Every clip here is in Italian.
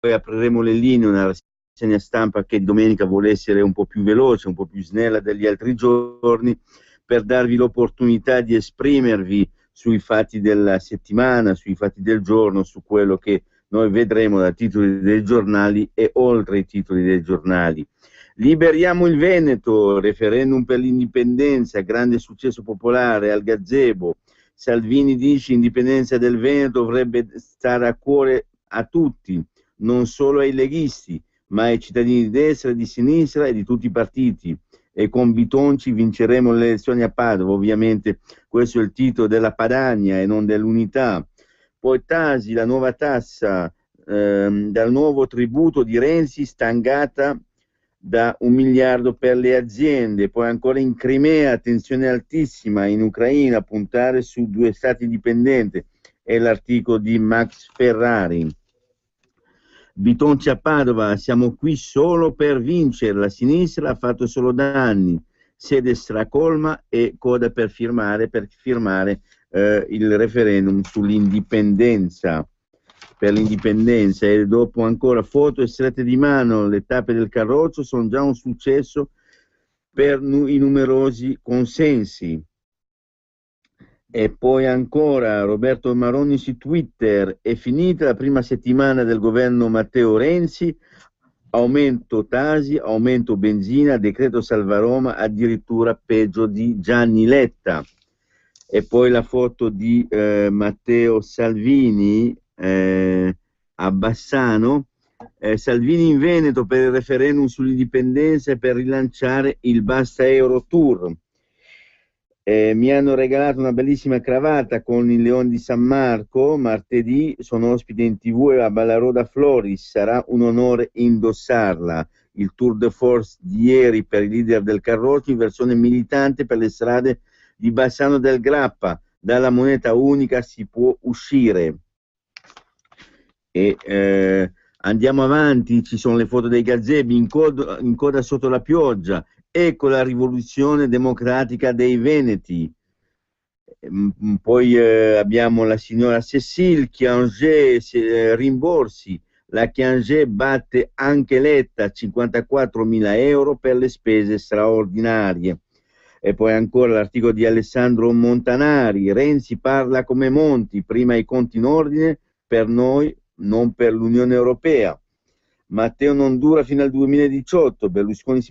apriremo le linee, una rassegna stampa che domenica vuole essere un po' più veloce, un po' più snella degli altri giorni, per darvi l'opportunità di esprimervi sui fatti della settimana, sui fatti del giorno, su quello che noi vedremo da titoli dei giornali e oltre i titoli dei giornali. Liberiamo il Veneto, referendum per l'indipendenza, grande successo popolare al gazebo. Salvini dice indipendenza del Veneto dovrebbe stare a cuore a tutti, non solo ai leghisti, ma ai cittadini di destra, di sinistra e di tutti i partiti. E con Bitonci vinceremo le elezioni a Padova, ovviamente questo è il titolo della Padania e non dell'Unità. Poi Tasi, la nuova tassa dal nuovo tributo di Renzi stangata da 1 miliardo per le aziende. Poi ancora in Crimea, tensione altissima, in Ucraina puntare su 2 stati dipendenti, è l'articolo di Max Ferrari. Bitonci a Padova, siamo qui solo per vincere, la sinistra ha fatto solo danni, sede stracolma e coda per firmare il referendum sull'indipendenza, per l'indipendenza. E dopo ancora foto e strette di mano, le tappe del carroccio sono già un successo per i numerosi consensi. E poi ancora Roberto Maroni su Twitter, è finita la prima settimana del governo Matteo Renzi, aumento Tasi, aumento benzina, decreto salva Roma, addirittura peggio di Gianni Letta. E poi la foto di Matteo Salvini a Bassano, Salvini in Veneto per il referendum sull'indipendenza e per rilanciare il Basta Euro Tour. Mi hanno regalato una bellissima cravatta con il Leone di San Marco, martedì sono ospite in TV a Ballaroda Floris, sarà un onore indossarla. Il tour de force di ieri per i leader del carroccio in versione militante per le strade di Bassano del Grappa, dalla moneta unica si può uscire. E andiamo avanti, ci sono le foto dei gazebi in coda sotto la pioggia. Ecco la rivoluzione democratica dei Veneti. Poi abbiamo la signora Cécile, Chianger, rimborsi. La Chianger batte anche Letta, 54.000 euro per le spese straordinarie. E poi ancora l'articolo di Alessandro Montanari, Renzi parla come Monti, prima i conti in ordine per noi, non per l'Unione Europea. Matteo non dura fino al 2018,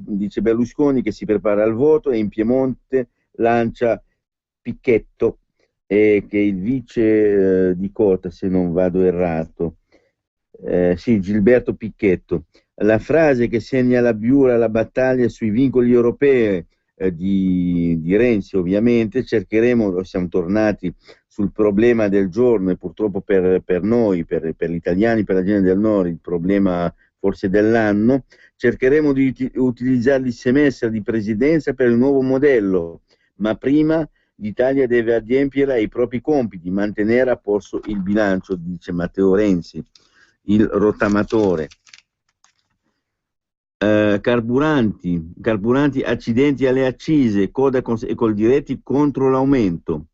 dice Berlusconi che si prepara al voto e in Piemonte lancia Picchetto, che è il vice di Cota, se non vado errato. Sì, Gilberto Picchetto. La frase che segna la Biura la battaglia sui vincoli europei di Renzi, ovviamente, siamo tornati sul problema del giorno e purtroppo per noi, per gli italiani, per la gente del nord, il problema forse dell'anno, cercheremo di utilizzare il semestre di presidenza per il nuovo modello, ma prima l'Italia deve adempiere ai propri compiti, mantenere a posto il bilancio, dice Matteo Renzi, il rottamatore. Carburanti, accidenti alle accise, coda e Coldiretti contro l'aumento.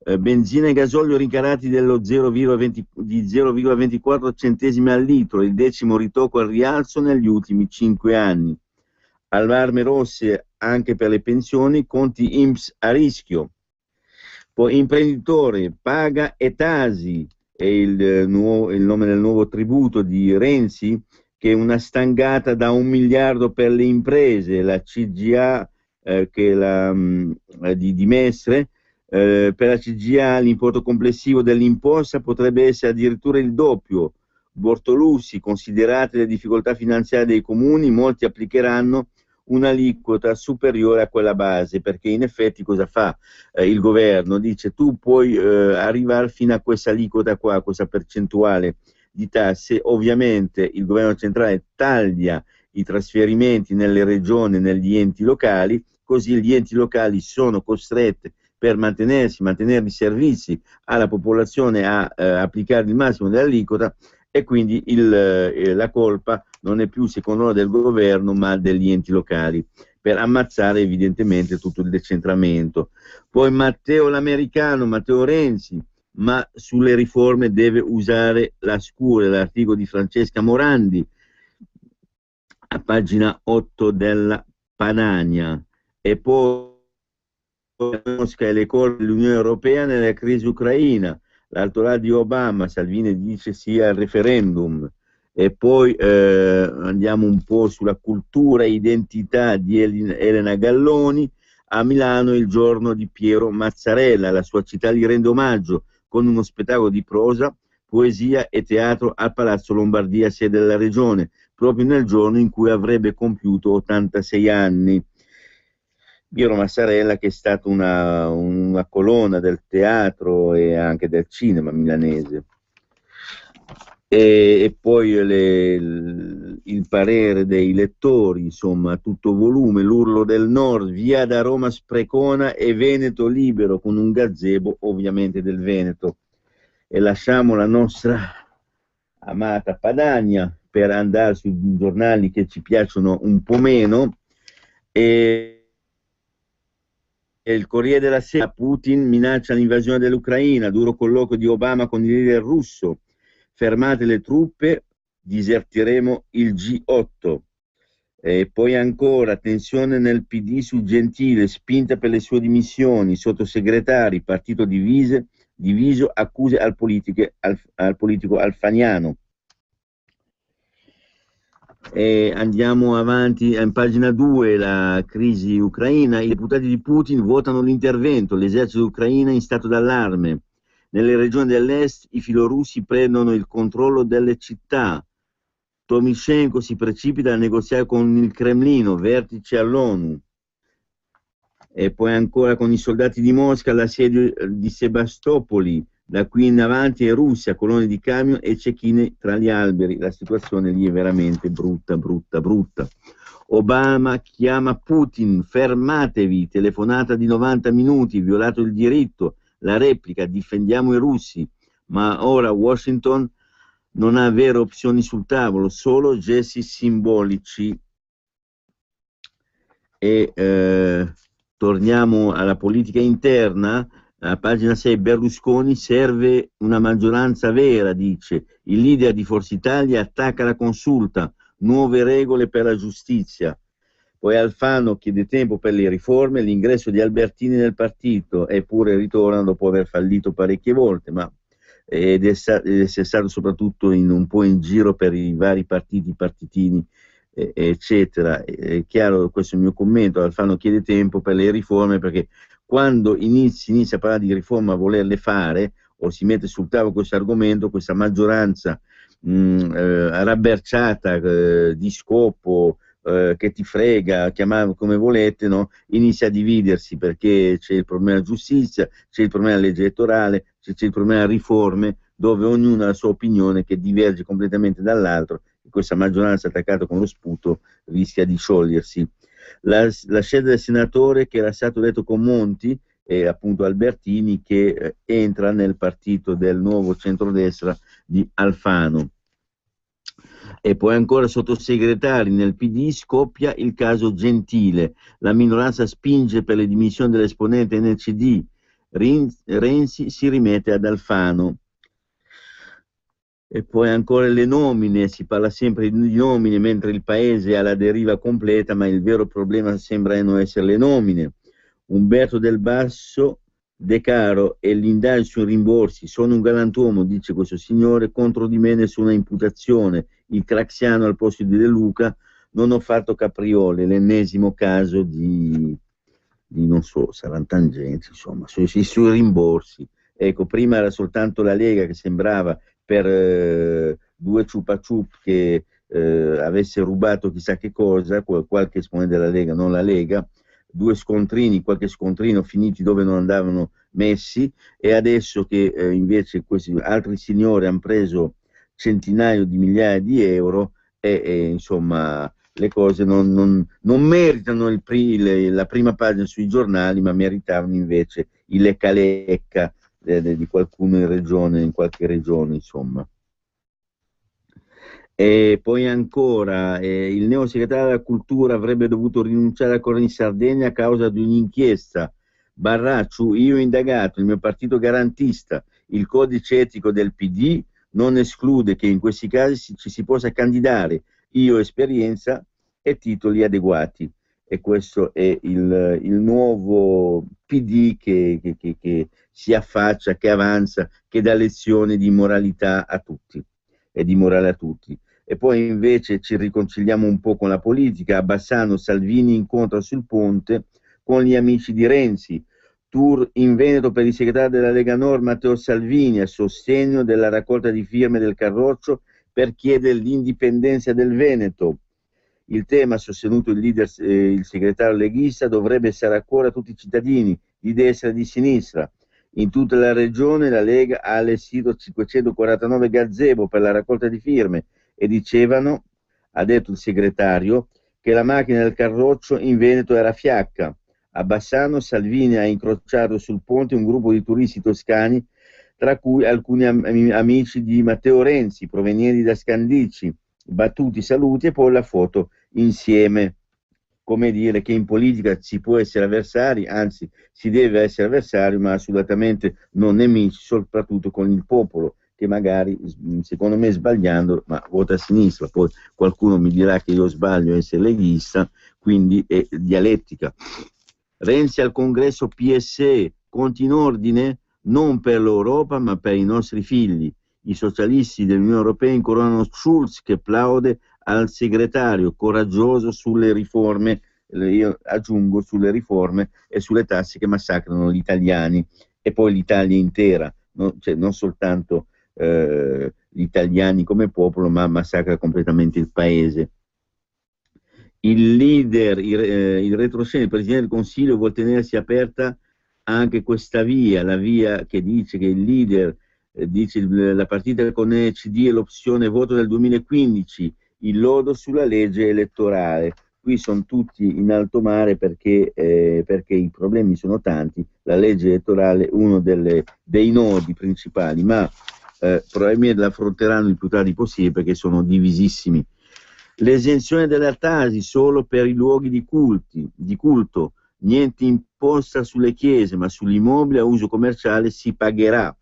Benzina e gasolio rincarati di 0,24 centesimi al litro, il 10° ritocco al rialzo negli ultimi 5 anni. Allarme rosse anche per le pensioni, conti INPS a rischio. Poi imprenditore, paga e Tasi, è il nome del nuovo tributo di Renzi, che è una stangata da 1 miliardo per le imprese, la CGA che è di Mestre. Per la CGA l'importo complessivo dell'imposta potrebbe essere addirittura il doppio. Bortolussi, considerate le difficoltà finanziarie dei comuni, molti applicheranno un'aliquota superiore a quella base, perché in effetti cosa fa il governo? Dice tu puoi arrivare fino a questa aliquota qua, questa percentuale di tasse, ovviamente il governo centrale taglia i trasferimenti nelle regioni, negli enti locali, così gli enti locali sono costretti per mantenere i servizi alla popolazione a applicare il massimo dell'aliquota, e quindi la colpa non è più secondo noi del governo ma degli enti locali, per ammazzare evidentemente tutto il decentramento. Poi Matteo l'americano, Matteo Renzi, ma sulle riforme deve usare la scure, l'articolo di Francesca Morandi, a pagina 8 della Padania. E poi Mosca e le corti dell'Unione Europea nella crisi ucraina, l'altro lato di Obama, Salvini dice sì al referendum. E poi andiamo un po' sulla cultura e identità di Elena Galloni. A Milano il giorno di Piero Mazzarella, la sua città gli rende omaggio con uno spettacolo di prosa, poesia e teatro al Palazzo Lombardia, sede della regione, proprio nel giorno in cui avrebbe compiuto 86 anni. Piero Mazzarella, che è stato una colonna del teatro e anche del cinema milanese. E poi il parere dei lettori, insomma, tutto volume, l'Urlo del Nord, via da Roma Sprecona e Veneto libero, con un gazebo ovviamente del Veneto. E lasciamo la nostra amata Padania per andare sui giornali che ci piacciono un po' meno. E il Corriere della Sera: Putin minaccia l'invasione dell'Ucraina, duro colloquio di Obama con il leader russo, fermate le truppe, disertiremo il G8. E poi ancora, tensione nel PD su Gentile, spinta per le sue dimissioni, sottosegretari, partito diviso, accuse al politico Alfaniano. E andiamo avanti, in pagina 2, la crisi ucraina. I deputati di Putin votano l'intervento, l'esercito ucraino in stato d'allarme. Nelle regioni dell'est i filorussi prendono il controllo delle città. Tomyshenko si precipita a negoziare con il Cremlino, vertice all'ONU. E poi ancora con i soldati di Mosca, l'assedio di Sebastopoli. Da qui in avanti è Russia, colonne di camion e cecchine tra gli alberi. La situazione lì è veramente brutta, brutta, brutta. Obama chiama Putin, fermatevi, telefonata di 90 minuti, violato il diritto, la replica, difendiamo i russi. Ma ora Washington non ha vere opzioni sul tavolo, solo gesti simbolici. E torniamo alla politica interna. A pagina 6, Berlusconi: serve una maggioranza vera, dice. Il leader di Forza Italia attacca la consulta, nuove regole per la giustizia. Poi Alfano chiede tempo per le riforme, l'ingresso di Albertini nel partito, eppure ritorna dopo aver fallito parecchie volte, ma ed essere stato soprattutto un po' in giro per i vari partiti, partitini, eccetera. È chiaro, questo è il mio commento. Alfano chiede tempo per le riforme, perché quando si inizia a parlare di riforma, a volerle fare, o si mette sul tavolo questo argomento, questa maggioranza rabberciata, di scopo, che ti frega, chiamare come volete, no? Inizia a dividersi, perché c'è il problema della giustizia, c'è il problema della legge elettorale, c'è il problema delle riforme, dove ognuno ha la sua opinione che diverge completamente dall'altro, e questa maggioranza attaccata con lo sputo rischia di sciogliersi. La scelta del senatore che era stato eletto con Monti, appunto Albertini, che entra nel partito del nuovo centrodestra di Alfano. E poi ancora sottosegretari nel PD, scoppia il caso Gentile, la minoranza spinge per le dimissioni dell'esponente NCD, Renzi si rimette ad Alfano. E poi ancora le nomine, si parla sempre di nomine mentre il paese è alla deriva completa, ma il vero problema sembra non essere le nomine. Umberto Del Basso: De Caro e l'indagine sui rimborsi, sono un galantuomo, dice questo signore, contro di me nessuna imputazione, il Craxiano al posto di De Luca, non ho fatto capriole, l'ennesimo caso di non so, saranno tangenti, insomma, sui rimborsi. Ecco, prima era soltanto la Lega che sembrava per due ciupa ciup che avesse rubato chissà che cosa, qualche esponente della Lega, non la Lega, due scontrini, qualche scontrino finiti dove non andavano messi, e adesso che invece questi altri signori hanno preso centinaia di migliaia di euro, insomma le cose non meritano la prima pagina sui giornali, ma meritavano invece il lecca lecca di qualcuno in regione, in qualche regione, insomma. E poi ancora, il neosegretario della cultura avrebbe dovuto rinunciare a correre in Sardegna a causa di un'inchiesta. Barracciu: io indagato, il mio partito garantista, Il codice etico del PD non esclude che in questi casi ci si possa candidare, io esperienza e titoli adeguati. E questo è il nuovo PD che si affaccia, che avanza, che dà lezioni di moralità a tutti e di morale a tutti. E poi invece ci riconciliamo un po' con la politica. A Bassano Salvini incontra sul ponte con gli amici di Renzi. Tour in Veneto per il segretario della Lega Nord Matteo Salvini a sostegno della raccolta di firme del Carroccio per chiedere l'indipendenza del Veneto. Il tema, sostenuto il leader, il segretario leghista, dovrebbe stare a cuore a tutti i cittadini di destra e di sinistra. In tutta la regione la Lega ha allestito 549 gazebo per la raccolta di firme e dicevano, ha detto il segretario, che la macchina del Carroccio in Veneto era fiacca. A Bassano Salvini ha incrociato sul ponte un gruppo di turisti toscani, tra cui alcuni amici di Matteo Renzi, provenienti da Scandicci, battuti saluti e poi la foto insieme. Come dire che in politica si può essere avversari, anzi si deve essere avversari, ma assolutamente non nemici, soprattutto con il popolo, che magari, secondo me sbagliando, ma vota a sinistra. Poi qualcuno mi dirà che io sbaglio a essere leghista, quindi è dialettica. Renzi al congresso PSE, conti in ordine? Non per l'Europa, ma per i nostri figli. I socialisti dell'Unione Europea incoronano Schulz che plaude al segretario, coraggioso sulle riforme, io aggiungo sulle riforme e sulle tasse che massacrano gli italiani e poi l'Italia intera, cioè non soltanto gli italiani come popolo, ma massacra completamente il paese. Il leader, il retroscena, il Presidente del Consiglio vuol tenersi aperta anche questa via, la via che dice che il leader dice la partita con CD e l'opzione voto del 2015, il lodo sulla legge elettorale. Qui sono tutti in alto mare perché i problemi sono tanti, la legge elettorale è uno dei nodi principali, ma probabilmente la affronteranno il più tardi possibile perché sono divisissimi. L'esenzione della Tasi solo per i luoghi di culto, niente imposta sulle chiese, ma sull'immobile a uso commerciale si pagherà.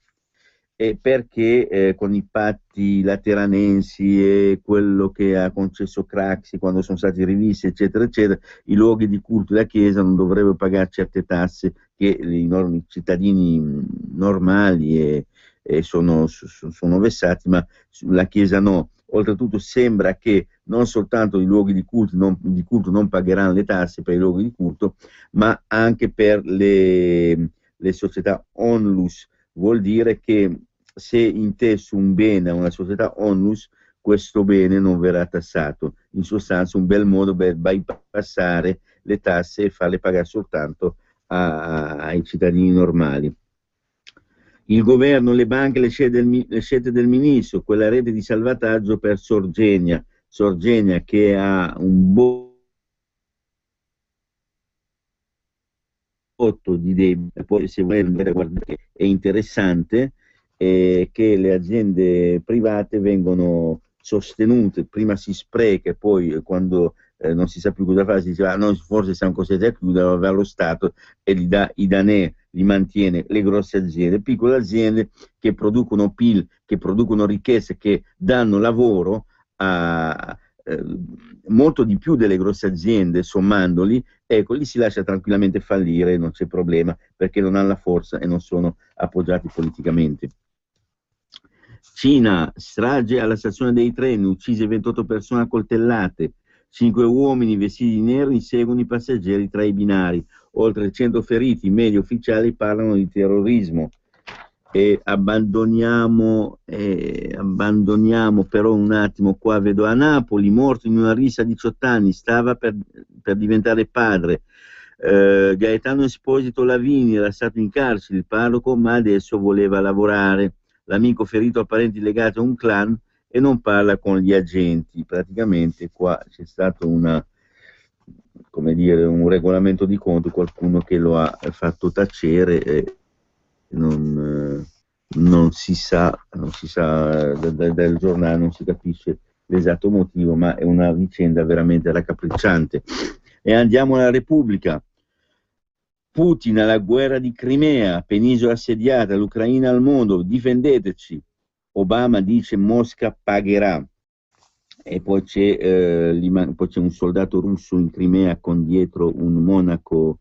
Perché con i patti lateranensi e quello che ha concesso Craxi quando sono stati rivisti, eccetera, eccetera, i luoghi di culto e la Chiesa non dovrebbero pagare certe tasse che i cittadini normali sono vessati, ma la Chiesa no. Oltretutto sembra che non soltanto i luoghi di culto non pagheranno le tasse per i luoghi di culto, ma anche per le società onlus. Vuol dire che se inteso un bene a una società onlus, questo bene non verrà tassato. In sostanza un bel modo per bypassare le tasse e farle pagare soltanto ai cittadini normali. Il governo, le banche, le scelte del ministro, quella rete di salvataggio per Sorgenia che ha un botto di debito, poi se volete andare a guardare è interessante che le aziende private vengono sostenute, prima si spreca e poi quando non si sa più cosa fare si dice noi forse siamo costretti a chiudere, va allo Stato e gli dà i danè, li mantiene le grosse aziende, piccole aziende che producono PIL, che producono ricchezze, che danno lavoro a molto di più delle grosse aziende sommandoli, ecco, li si lascia tranquillamente fallire, non c'è problema, perché non hanno la forza e non sono appoggiati politicamente. Cina, strage alla stazione dei treni, uccise 28 persone a coltellate, 5 uomini vestiti di nero inseguono i passeggeri tra i binari, oltre 100 feriti, i media ufficiali parlano di terrorismo. Abbandoniamo però un attimo, qua vedo a Napoli, morto in una rissa a 18 anni, stava per diventare padre. Gaetano Esposito Lavini era stato in carcere, il parroco, ma adesso voleva lavorare. L'amico ferito a parenti legati a un clan e non parla con gli agenti. Praticamente qua c'è stato un regolamento di conto, qualcuno che lo ha fatto tacere. Non si sa dal giornale, non si capisce l'esatto motivo, ma è una vicenda veramente raccapricciante. E andiamo alla Repubblica. Putin alla guerra di Crimea, penisola assediata, l'Ucraina al mondo, difendeteci. Obama dice Mosca pagherà. E poi c'è un soldato russo in Crimea con dietro un monaco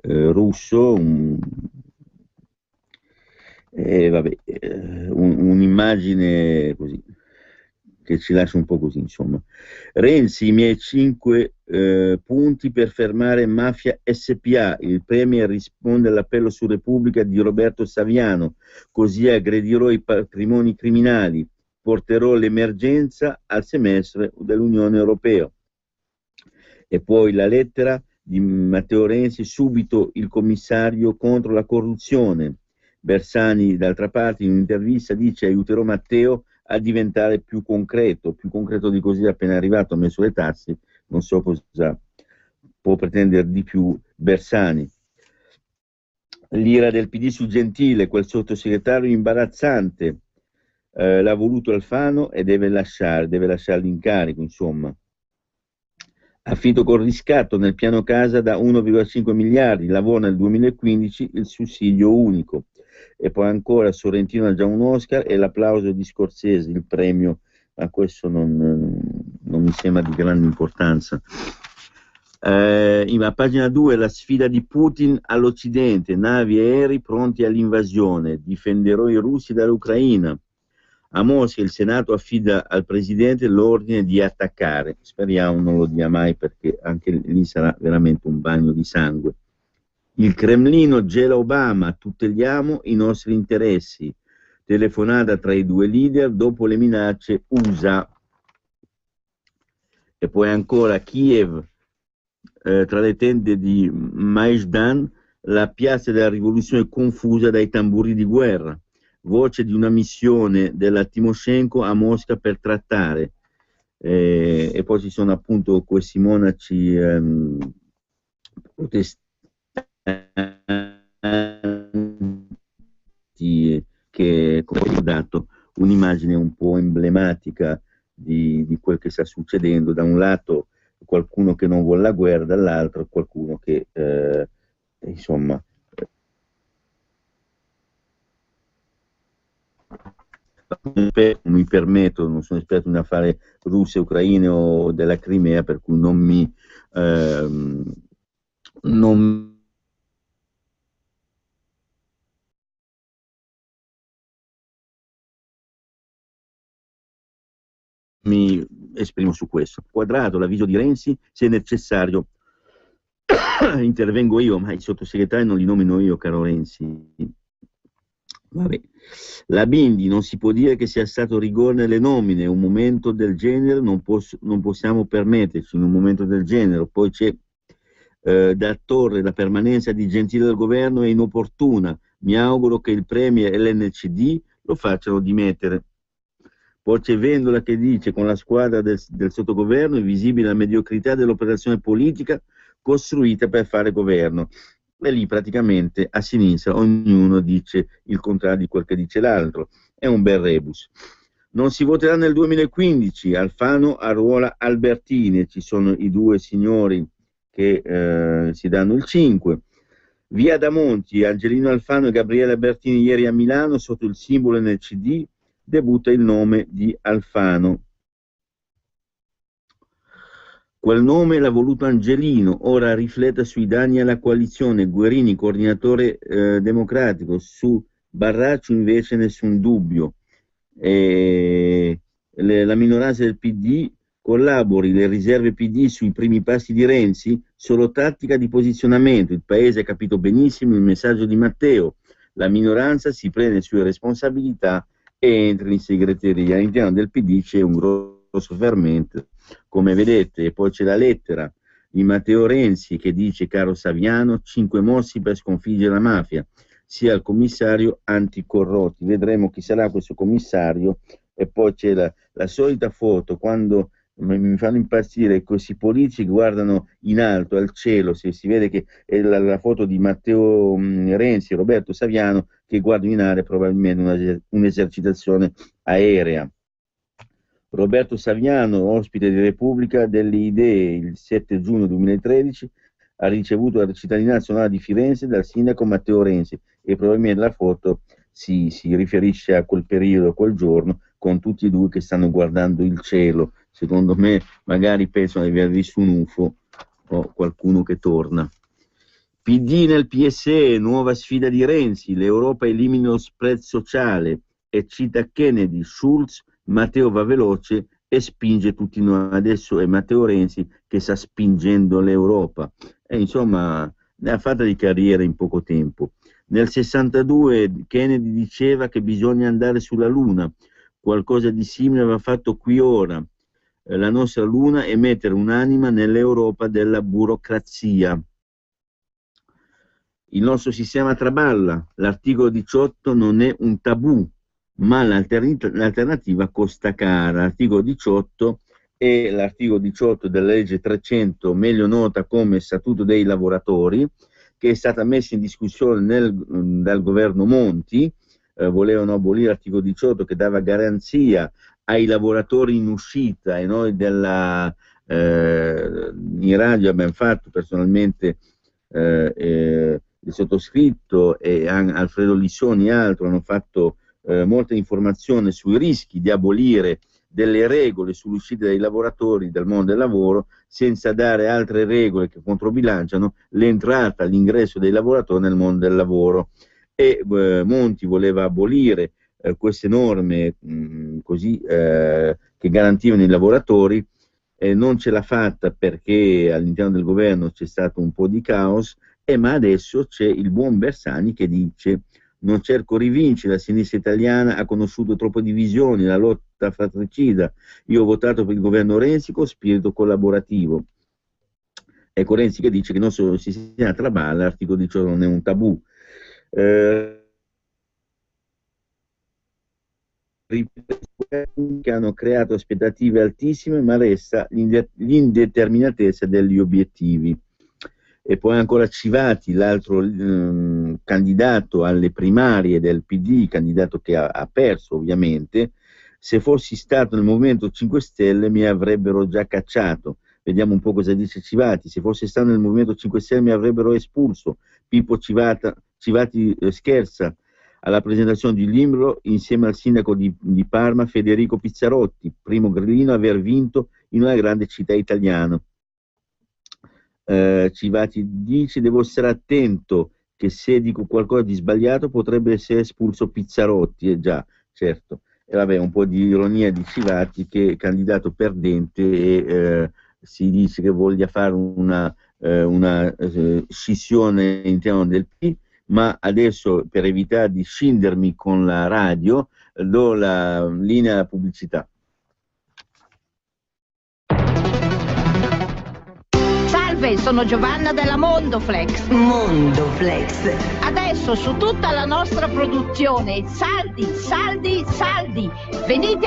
russo, un'immagine così che ci lascia un po' così, insomma. Renzi, i miei 5 punti per fermare Mafia SPA. Il Premier risponde all'appello su Repubblica di Roberto Saviano, così aggredirò i patrimoni criminali, porterò l'emergenza al semestre dell'Unione Europea. E poi la lettera di Matteo Renzi, subito il commissario contro la corruzione. Bersani, d'altra parte, in un'intervista dice aiuterò Matteo a diventare più concreto di così, appena arrivato ha messo le tasse, non so cosa può pretendere di più Bersani. L'ira del PD su Gentile, quel sottosegretario imbarazzante, l'ha voluto Alfano e deve lasciare l'incarico, insomma. Affitto col riscatto nel piano casa da 1,5 miliardi, lavora nel 2015 il sussidio unico. E poi ancora Sorrentino ha già un Oscar e l'applauso di Scorsese, il premio, ma questo non mi sembra di grande importanza. A pagina 2 la sfida di Putin all'Occidente, navi e aerei pronti all'invasione, difenderò i russi dall'Ucraina. A Mosca il Senato affida al Presidente l'ordine di attaccare, speriamo non lo dia mai perché anche lì sarà veramente un bagno di sangue. Il Cremlino gela Obama, tuteliamo i nostri interessi, telefonata tra i due leader dopo le minacce USA. E poi ancora Kiev, tra le tende di Maidan, la piazza della rivoluzione confusa dai tamburi di guerra. Voce di una missione della Timoshenko a Mosca per trattare, e poi ci sono appunto questi monaci protestanti che, come ho dato, un'immagine un po' emblematica di quel che sta succedendo. Da un lato qualcuno che non vuole la guerra, dall'altro qualcuno che insomma mi permetto, non sono esperto in affari russe, ucraine o della Crimea, per cui non mi esprimo su questo. Quadrato l'avviso di Renzi, se è necessario intervengo io, ma i sottosegretari non li nomino io, caro Renzi. Vabbè. La Bindi, non si può dire che sia stato rigore nelle nomine, un momento del genere non possiamo permetterci, in un momento del genere. Poi c'è da Torre, la permanenza di Gentile del governo è inopportuna, mi auguro che il Premier e l'NCD lo facciano dimettere. Poi c'è Vendola che dice con la squadra del sottogoverno è visibile la mediocrità dell'operazione politica costruita per fare governo. E lì praticamente a sinistra ognuno dice il contrario di quel che dice l'altro. È un bel rebus. Non si voterà nel 2015, Alfano arruola Albertini, ci sono i due signori che si danno il 5. Via Damonti, Angelino Alfano e Gabriele Albertini ieri a Milano sotto il simbolo NCD debutta il nome di Alfano. Quel nome l'ha voluto Angelino, ora rifletta sui danni alla coalizione, Guerini coordinatore democratico, su Barraccio invece nessun dubbio. La minoranza del PD collabori, le riserve PD sui primi passi di Renzi, solo tattica di posizionamento, il Paese ha capito benissimo il messaggio di Matteo, la minoranza si prende le sue responsabilità e entra in segreteria. All'interno del PD c'è un grosso fermento, come vedete, e poi c'è la lettera di Matteo Renzi che dice: caro Saviano, 5 mossi per sconfiggere la mafia, sia il commissario anticorrotti. Vedremo chi sarà questo commissario. E poi c'è la solita foto, quando mi fanno impazzire questi politici che guardano in alto al cielo, si vede che è la foto di Matteo Renzi e Roberto Saviano che guardano in aria, probabilmente un'esercitazione aerea. Roberto Saviano, ospite di Repubblica delle Idee il 7 giugno 2013, ha ricevuto la cittadinanza nazionale di Firenze dal sindaco Matteo Renzi e probabilmente la foto si riferisce a quel periodo, a quel giorno, con tutti e due che stanno guardando il cielo. Secondo me magari pensano di aver visto un UFO o qualcuno che torna. PD nel PSE, nuova sfida di Renzi, l'Europa elimina lo spread sociale e cita Kennedy, Schulz, Matteo va veloce e spinge tutti noi. Adesso è Matteo Renzi che sta spingendo l'Europa. E insomma, ne ha fatta di carriera in poco tempo. Nel 62 Kennedy diceva che bisogna andare sulla Luna, qualcosa di simile aveva fatto qui ora, la nostra Luna, e mettere un'anima nell'Europa della burocrazia. Il nostro sistema traballa, l'articolo 18 non è un tabù, ma l'alternativa costa cara. L'articolo 18 è l'articolo 18 della legge 300, meglio nota come Statuto dei lavoratori, che è stata messa in discussione dal governo Monti. Volevano abolire l'articolo 18 che dava garanzia ai lavoratori in uscita, e noi in radio abbiamo fatto personalmente il sottoscritto e Alfredo Lissoni e altri hanno fatto molta informazione sui rischi di abolire delle regole sull'uscita dei lavoratori dal mondo del lavoro senza dare altre regole che controbilanciano l'entrata, l'ingresso dei lavoratori nel mondo del lavoro. E Monti voleva abolire queste norme che garantivano i lavoratori, non ce l'ha fatta perché all'interno del governo c'è stato un po' di caos, ma adesso c'è il buon Bersani che dice: non cerco rivinci, la sinistra italiana ha conosciuto troppe divisioni, la lotta fratricida, io ho votato per il governo Renzi con spirito collaborativo. Ecco Renzi che dice che il nostro sistema traballa, l'articolo 18 non è un tabù. Che hanno creato aspettative altissime, ma resta l'indeterminatezza degli obiettivi. E poi ancora Civati, l'altro candidato alle primarie del PD, candidato che ha perso ovviamente: se fossi stato nel Movimento 5 Stelle mi avrebbero già cacciato. Vediamo un po' cosa dice Civati: se fossi stato nel Movimento 5 Stelle mi avrebbero espulso. Pippo Civati scherza alla presentazione di libro insieme al sindaco di Parma Federico Pizzarotti, primo grillino a aver vinto in una grande città italiana. Civati dice: devo stare attento che se dico qualcosa di sbagliato potrebbe essere espulso Pizzarotti. Già, certo. E vabbè, un po' di ironia di Civati, che è candidato perdente e si dice che voglia fare una scissione all'interno del PD, ma adesso, per evitare di scindermi con la radio, do la linea alla pubblicità. Salve, sono Giovanna della Mondoflex. Mondoflex. Adesso su tutta la nostra produzione, saldi, saldi, saldi. Venite.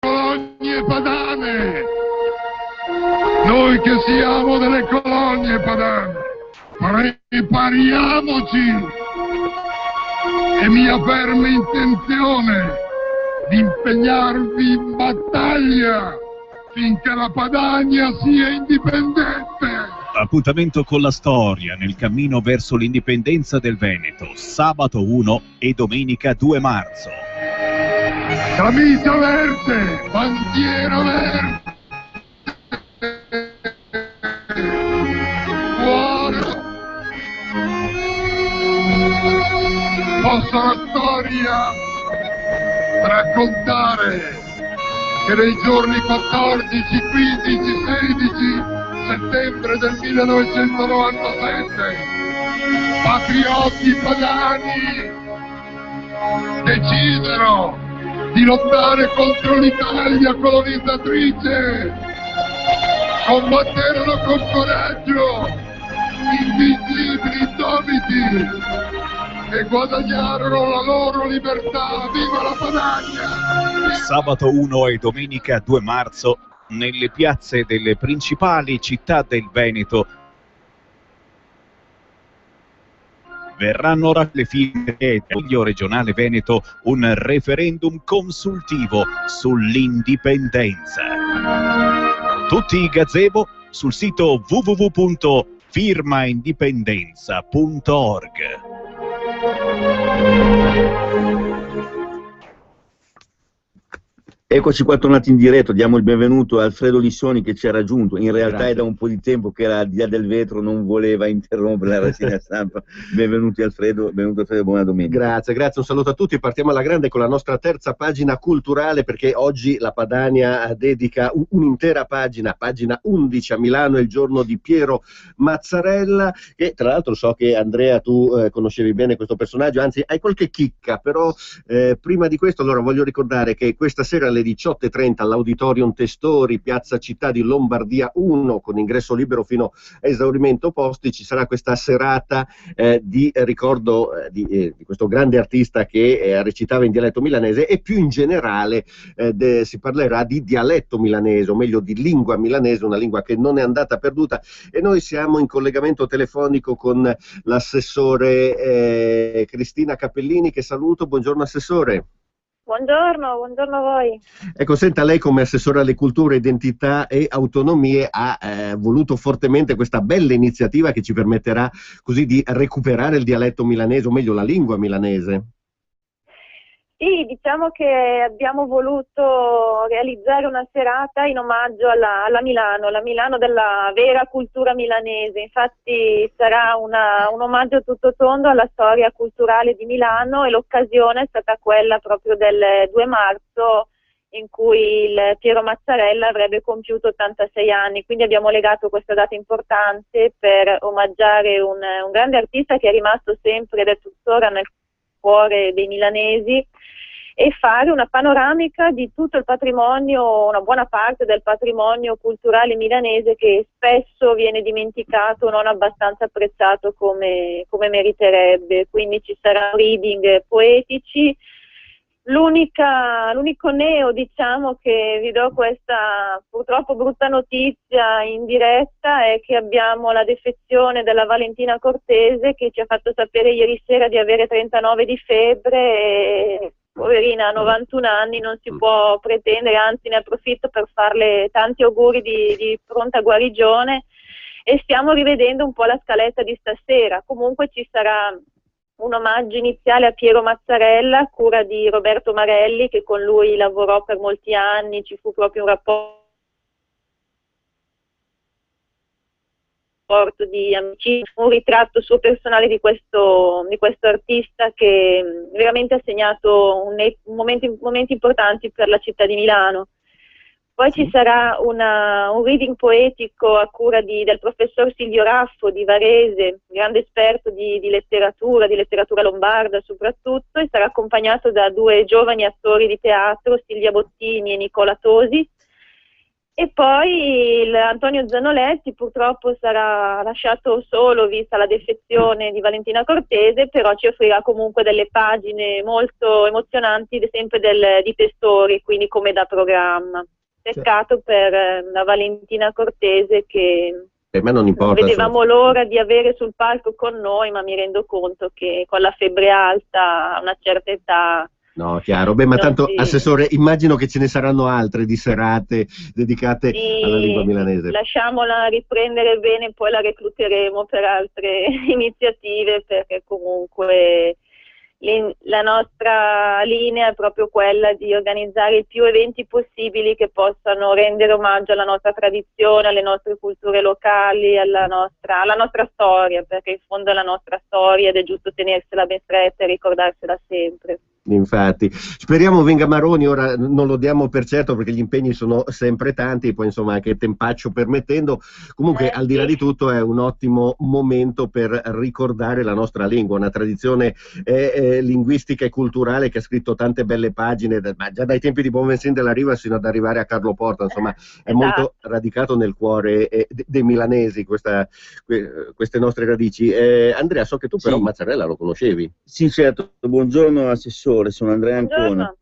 Colonie padane, noi che siamo delle colonie padane, prepariamoci. È mia ferma intenzione di impegnarvi in battaglia finché la Padania sia indipendente. Appuntamento con la storia nel cammino verso l'indipendenza del Veneto, sabato 1 e domenica 2 marzo. Camicia verde, bandiera verde, nostra storia raccontare che nei giorni 14, 15, 16 settembre del 1997 patrioti padani decisero di lottare contro l'Italia colonizzatrice, combatterono con coraggio, invincibili, indomiti, e guadagnarono la loro libertà. Viva la Padania! Sabato 1 e domenica 2 marzo, nelle piazze delle principali città del Veneto, verranno le firme del Consiglio regionale Veneto un referendum consultivo sull'indipendenza. Tutti i gazebo sul sito www.firmaindipendenza.org. Eccoci qua tornati in diretta, diamo il benvenuto a Alfredo Lissoni che ci ha raggiunto, in realtà Grazie. È da un po' di tempo che era al di là del vetro, non voleva interrompere la rassegna stampa. Benvenuto Alfredo, buona domenica. Grazie, un saluto a tutti, partiamo alla grande con la nostra terza pagina culturale, perché oggi la Padania dedica un'intera pagina 11 a Milano, è il giorno di Piero Mazzarella, che tra l'altro so che Andrea tu conoscevi bene questo personaggio, anzi hai qualche chicca, però prima di questo allora voglio ricordare che questa sera alle 18:30 all'Auditorium Testori, Piazza Città di Lombardia 1, con ingresso libero fino a esaurimento posti, ci sarà questa serata di ricordo di questo grande artista che recitava in dialetto milanese, e più in generale si parlerà di dialetto milanese, o meglio di lingua milanese, una lingua che non è andata perduta, e noi siamo in collegamento telefonico con l'assessore Cristina Cappellini, che saluto. Buongiorno assessore. Buongiorno a voi. Ecco, senta, lei come assessore alle culture, identità e autonomie ha voluto fortemente questa bella iniziativa che ci permetterà così di recuperare il dialetto milanese, o meglio la lingua milanese. Sì, diciamo che abbiamo voluto realizzare una serata in omaggio alla Milano, la Milano della vera cultura milanese. Infatti sarà un omaggio tutto tondo alla storia culturale di Milano, e l'occasione è stata quella proprio del 2 marzo, in cui il Piero Mazzarella avrebbe compiuto 86 anni, quindi abbiamo legato questa data importante per omaggiare un grande artista che è rimasto sempre ed è tuttora nel cuore dei milanesi, e fare una panoramica di tutto il patrimonio, una buona parte del patrimonio culturale milanese che spesso viene dimenticato, non abbastanza apprezzato come meriterebbe. Quindi ci saranno reading poetici. L'unico neo, diciamo, che vi do questa purtroppo brutta notizia in diretta, è che abbiamo la defezione della Valentina Cortese, che ci ha fatto sapere ieri sera di avere 39 di febbre, e poverina, a 91 anni non si può pretendere, anzi ne approfitto per farle tanti auguri di pronta guarigione, e stiamo rivedendo un po' la scaletta di stasera. Comunque ci sarà un omaggio iniziale a Piero Mazzarella a cura di Roberto Marelli, che con lui lavorò per molti anni, ci fu proprio un rapporto di amicizia, un ritratto suo personale di questo artista che veramente ha segnato momenti importanti per la città di Milano. Poi ci sarà un reading poetico a cura del professor Silvio Raffo di Varese, grande esperto di letteratura lombarda soprattutto, e sarà accompagnato da 2 giovani attori di teatro, Silvia Bottini e Nicola Tosi. E poi Antonio Zanoletti purtroppo sarà lasciato solo vista la defezione di Valentina Cortese, però ci offrirà comunque delle pagine molto emozionanti sempre di Testori, quindi come da programma. Peccato per la Valentina Cortese, che per me non importa, vedevamo l'ora di avere sul palco con noi, ma mi rendo conto che con la febbre alta a una certa età... No, chiaro. Beh, ma tanto, assessore, immagino che ce ne saranno altre di serate dedicate alla lingua milanese. Lasciamola riprendere bene, poi la recluteremo per altre iniziative, perché comunque la nostra linea è proprio quella di organizzare più eventi possibili che possano rendere omaggio alla nostra tradizione, alle nostre culture locali, alla nostra storia, perché in fondo è la nostra storia ed è giusto tenersela ben stretta e ricordarsela sempre. Infatti, speriamo venga Maroni, ora non lo diamo per certo perché gli impegni sono sempre tanti, poi insomma anche tempaccio permettendo, comunque al di là di tutto è un ottimo momento per ricordare la nostra lingua, una tradizione linguistica e culturale che ha scritto tante belle pagine, già dai tempi di Bonvensin della Riva sino ad arrivare a Carlo Porta, insomma è molto radicato nel cuore dei milanesi queste nostre radici. Andrea, so che tu però Mazzarella lo conoscevi. Sì, certo, buongiorno Assessore. Sono Andrea Ancona,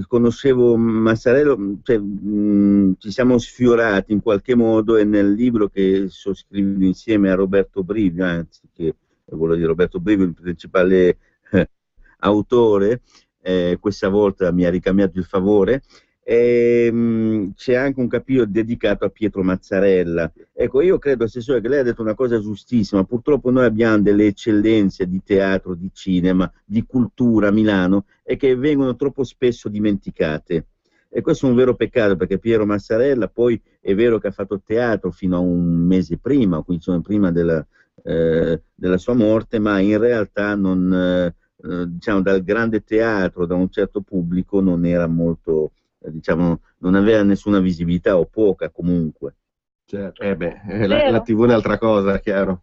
conoscevo Mazzarello, ci siamo sfiorati in qualche modo e nel libro che sottoscrivo insieme a Roberto Brivio, anzi che voglio dire Roberto Brivio, il principale autore, questa volta mi ha ricambiato il favore. C'è anche un capitolo dedicato a Pietro Mazzarella. Ecco, io credo, Assessore, che lei ha detto una cosa giustissima. Purtroppo noi abbiamo delle eccellenze di teatro, di cinema, di cultura a Milano e che vengono troppo spesso dimenticate. E questo è un vero peccato, perché Piero Mazzarella poi è vero che ha fatto teatro fino a un mese prima, quindi prima della sua morte, ma in realtà non, diciamo, dal grande teatro, da un certo pubblico, non era molto... diciamo, non aveva nessuna visibilità o poca comunque. Certo. La TV è un'altra cosa, chiaro.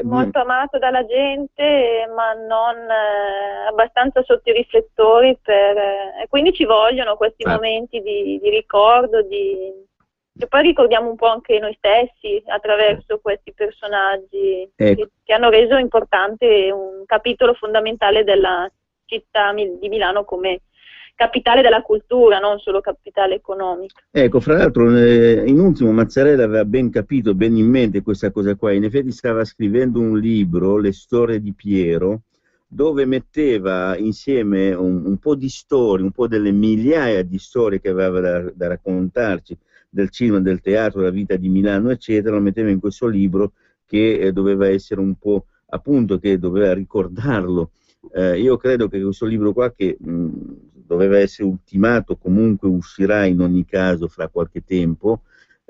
Molto amato dalla gente, ma non abbastanza sotto i riflettori, e quindi ci vogliono questi momenti di ricordo, che poi ricordiamo un po' anche noi stessi attraverso questi personaggi che hanno reso importante un capitolo fondamentale della città di Milano come capitale della cultura, non solo capitale economica. Ecco, fra l'altro in ultimo Mazzarella aveva ben capito, ben in mente questa cosa qua, in effetti stava scrivendo un libro, Le storie di Piero, dove metteva insieme un po' di storie, un po' delle migliaia di storie che aveva da raccontarci, del cinema, del teatro, della vita di Milano, eccetera, lo metteva in questo libro che doveva essere un po', appunto, che doveva ricordarlo. Io credo che questo libro qua, che doveva essere ultimato, comunque uscirà in ogni caso fra qualche tempo,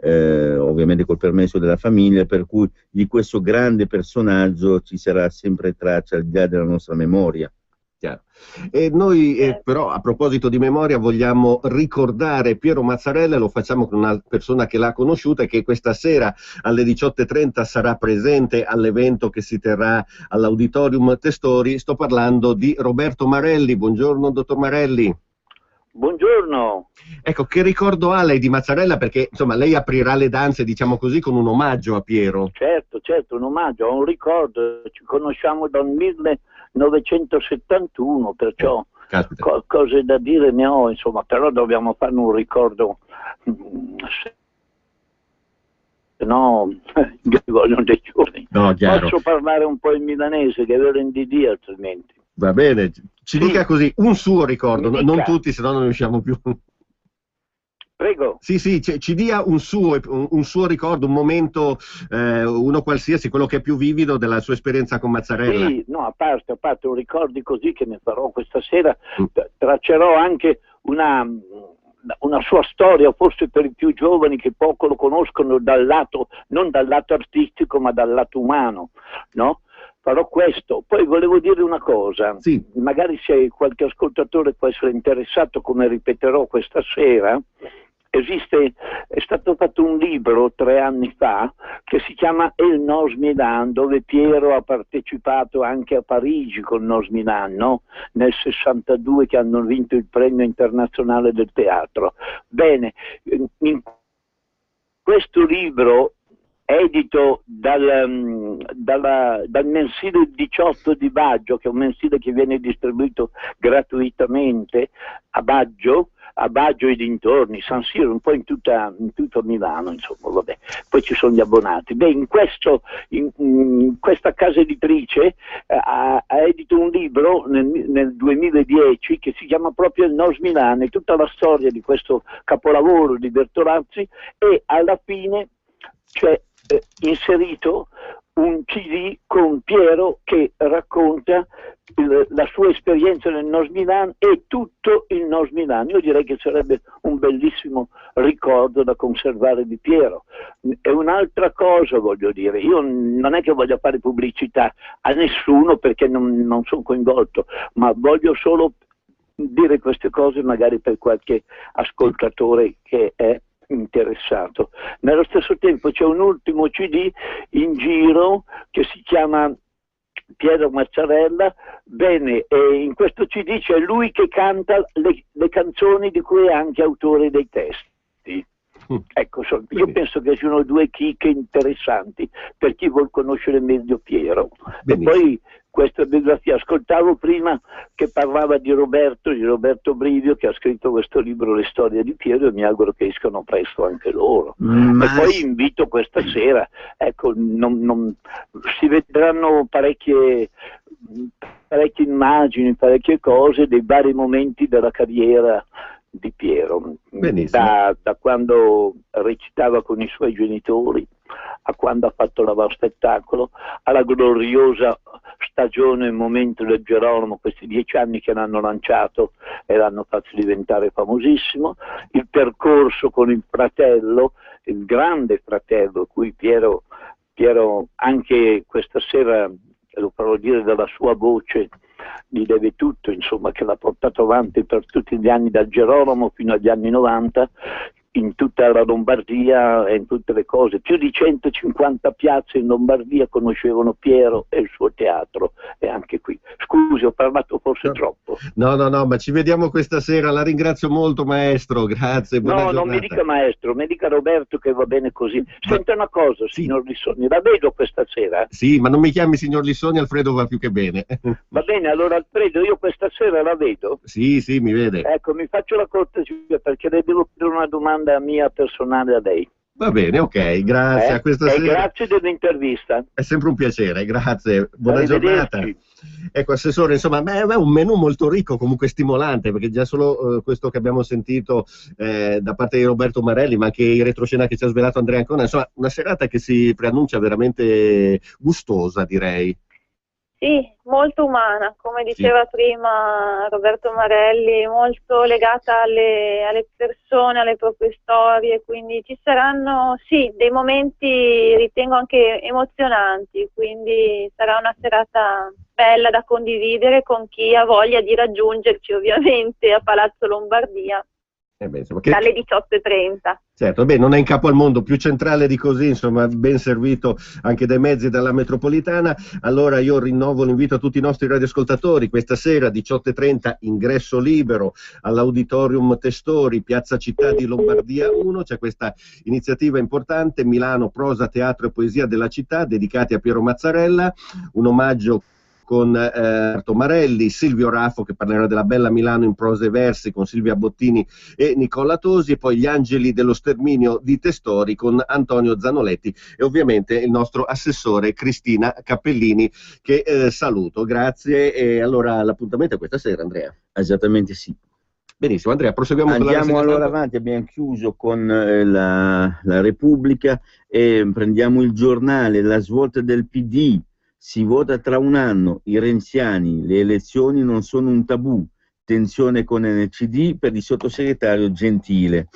ovviamente col permesso della famiglia, per cui di questo grande personaggio ci sarà sempre traccia al di là della nostra memoria. Chiaro. E noi però a proposito di memoria vogliamo ricordare Piero Mazzarella, lo facciamo con una persona che l'ha conosciuta e che questa sera alle 18:30 sarà presente all'evento che si terrà all'Auditorium Testori. Sto parlando di Roberto Marelli. Buongiorno dottor Marelli. Buongiorno. Ecco, che ricordo ha lei di Mazzarella? Perché insomma lei aprirà le danze, diciamo così, con un omaggio a Piero. Certo, un omaggio, un ricordo. Ci conosciamo dal 1971, perciò cose da dire ne ho, insomma, però dobbiamo fare un ricordo, no, mi vogliono dei giorni. No, posso parlare un po' in milanese, che ve lo indidi altrimenti. Va bene, ci dica così, un suo ricordo, non tutti, se no non riusciamo più. Prego. Sì, ci dia un suo ricordo, un momento, uno qualsiasi, quello che è più vivido della sua esperienza con Mazzarella. Sì, no, a parte un ricordi così che ne farò questa sera, traccerò anche una sua storia, forse per i più giovani che poco lo conoscono dal lato, non dal lato artistico, ma dal lato umano, no? Farò questo. Poi volevo dire una cosa, magari se qualche ascoltatore può essere interessato, come ripeterò questa sera, è stato fatto un libro 3 anni fa che si chiama El Nos Milan, dove Piero ha partecipato anche a Parigi con Nos Milan, no? Nel 62, che hanno vinto il premio internazionale del teatro. Bene, in questo libro, edito dal mensile 18 di Baggio, che è un mensile che viene distribuito gratuitamente a Baggio e dintorni, San Siro, un po' in tutto Milano, insomma, vabbè. Poi ci sono gli abbonati. Beh, in questa casa editrice ha edito un libro nel 2010 che si chiama proprio Il Nos Milan, è tutta la storia di questo capolavoro di Bertolazzi, e alla fine c'è inserito un CD con Piero che racconta la sua esperienza nel NOS Milan e tutto il NOS Milan. Io direi che sarebbe un bellissimo ricordo da conservare di Piero. E un'altra cosa voglio dire, io non è che voglio fare pubblicità a nessuno perché non sono coinvolto, ma voglio solo dire queste cose magari per qualche ascoltatore che è interessato. Nello stesso tempo c'è un ultimo CD in giro che si chiama Piero Mazzarella. Bene, e in questo CD c'è lui che canta le canzoni di cui è anche autore dei testi. Ecco, io penso che siano due chicche interessanti per chi vuol conoscere meglio Piero. Benissimo. E poi questa biografia, ascoltavo prima che parlava di Roberto Brivio, che ha scritto questo libro Le storie di Piero, e mi auguro che escano presto anche loro. E poi invito questa sera, ecco, si vedranno parecchie immagini, parecchie cose dei vari momenti della carriera di Piero, da quando recitava con i suoi genitori a quando ha fatto l'Avar Spettacolo, alla gloriosa stagione e momento del Geronimo, questi 10 anni che l'hanno lanciato e l'hanno fatto diventare famosissimo, il percorso con il fratello, il grande fratello, cui Piero anche questa sera, lo farò dire dalla sua voce, gli deve tutto, insomma, che l'ha portato avanti per tutti gli anni dal Geronimo fino agli anni 90, in tutta la Lombardia e in tutte le cose. Più di 150 piazze in Lombardia conoscevano Piero e il suo teatro, e anche qui. Scusi, ho parlato forse troppo. No, ma ci vediamo questa sera, la ringrazio molto maestro, grazie, buona giornata. Non mi dica maestro, mi dica Roberto che va bene così. Senta una cosa, signor Lissoni, la vedo questa sera? Sì, ma non mi chiami signor Lissoni, Alfredo va più che bene. Va bene, allora Alfredo, io questa sera la vedo? Sì, mi vede. Ecco, mi faccio la cortesia perché le devo fare una domanda mia personale a lei. Va bene, ok, grazie a questa sera. Grazie dell'intervista. È sempre un piacere, grazie, buona giornata. Ecco, Assessore, insomma, è un menù molto ricco, comunque stimolante, perché già solo questo che abbiamo sentito da parte di Roberto Marelli, ma anche in retroscena che ci ha svelato Andrea Ancona, insomma, una serata che si preannuncia veramente gustosa, direi. Sì, molto umana, come diceva prima Roberto Marelli, molto legata alle persone, alle proprie storie, quindi ci saranno dei momenti, ritengo, anche emozionanti, quindi sarà una serata bella da condividere con chi ha voglia di raggiungerci, ovviamente, a Palazzo Lombardia. Dalle 18:30. Certo, non è in capo al mondo, più centrale di così, insomma, ben servito anche dai mezzi della metropolitana. Allora io rinnovo l'invito a tutti i nostri radioascoltatori, questa sera 18:30, ingresso libero all'Auditorium Testori, Piazza Città di Lombardia 1, c'è questa iniziativa importante, Milano, prosa, teatro e poesia della città, dedicati a Piero Mazzarella, un omaggio con Roberto Marelli, Silvio Raffo che parlerà della bella Milano in prosa e versi con Silvia Bottini e Nicola Tosi, e poi Gli angeli dello sterminio di Testori con Antonio Zanoletti e ovviamente il nostro assessore Cristina Cappellini, che saluto. Grazie, e allora l'appuntamento è questa sera, Andrea. Esattamente sì. Benissimo, Andrea, proseguiamo. Andiamo allora avanti, abbiamo chiuso con la Repubblica e prendiamo il giornale, la svolta del PD. Si vota tra un anno, i renziani, le elezioni non sono un tabù, tensione con NCD per il sottosegretario Gentile,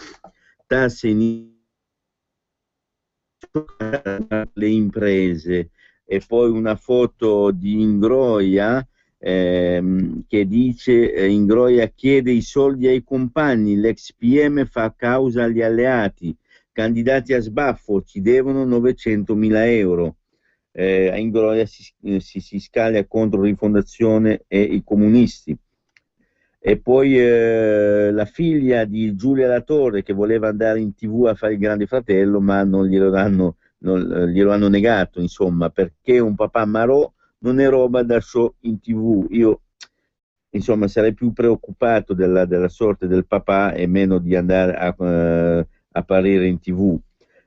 tasse in le imprese, e poi una foto di Ingroia che dice Ingroia chiede i soldi ai compagni, l'ex PM fa causa agli alleati, candidati a sbaffo, ci devono 900.000 euro. A Ingroia si scaglia contro Rifondazione e i comunisti. E poi la figlia di Giulia Latorre che voleva andare in TV a fare il Grande Fratello, ma non glielo hanno negato, insomma, perché un papà marò non è roba da show in TV. Io, insomma, sarei più preoccupato della sorte del papà e meno di andare a apparire in TV.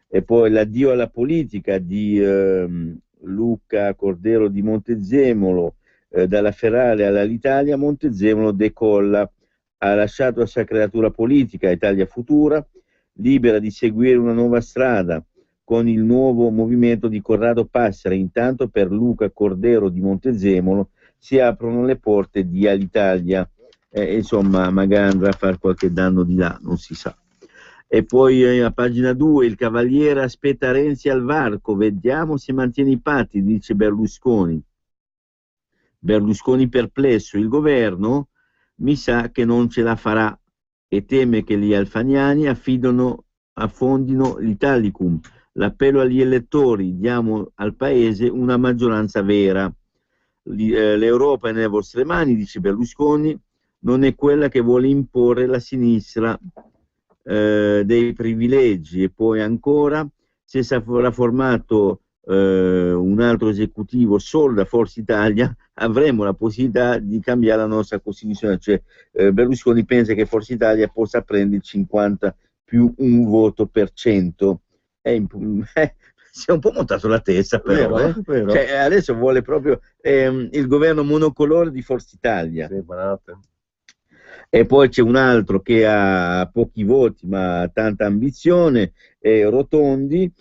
E poi l'addio alla politica di Luca Cordero di Montezemolo, dalla Ferrari all'Italia, Montezemolo decolla, ha lasciato la sua creatura politica, Italia Futura, libera di seguire una nuova strada, con il nuovo movimento di Corrado Passera. Intanto per Luca Cordero di Montezemolo si aprono le porte di Alitalia, insomma magari andrà a fare qualche danno di là, non si sa. E poi a pagina 2 il Cavaliere aspetta Renzi al varco, vediamo se mantiene i patti, dice Berlusconi. Berlusconi perplesso, il governo mi sa che non ce la farà e teme che gli alfaniani affondino l'Italicum. L'appello agli elettori, diamo al paese una maggioranza vera. L'Europa è nelle vostre mani, dice Berlusconi, non è quella che vuole imporre la sinistra dei privilegi. E poi ancora, se sarà formato un altro esecutivo solo da Forza Italia, avremo la possibilità di cambiare la nostra Costituzione. Cioè Berlusconi pensa che Forza Italia possa prendere il 50 più un voto per cento. Si è un po' montato la testa, però vero. Cioè, adesso vuole proprio il governo monocolore di Forza Italia. Sì, e poi c'è un altro che ha pochi voti ma tanta ambizione, Rotondi.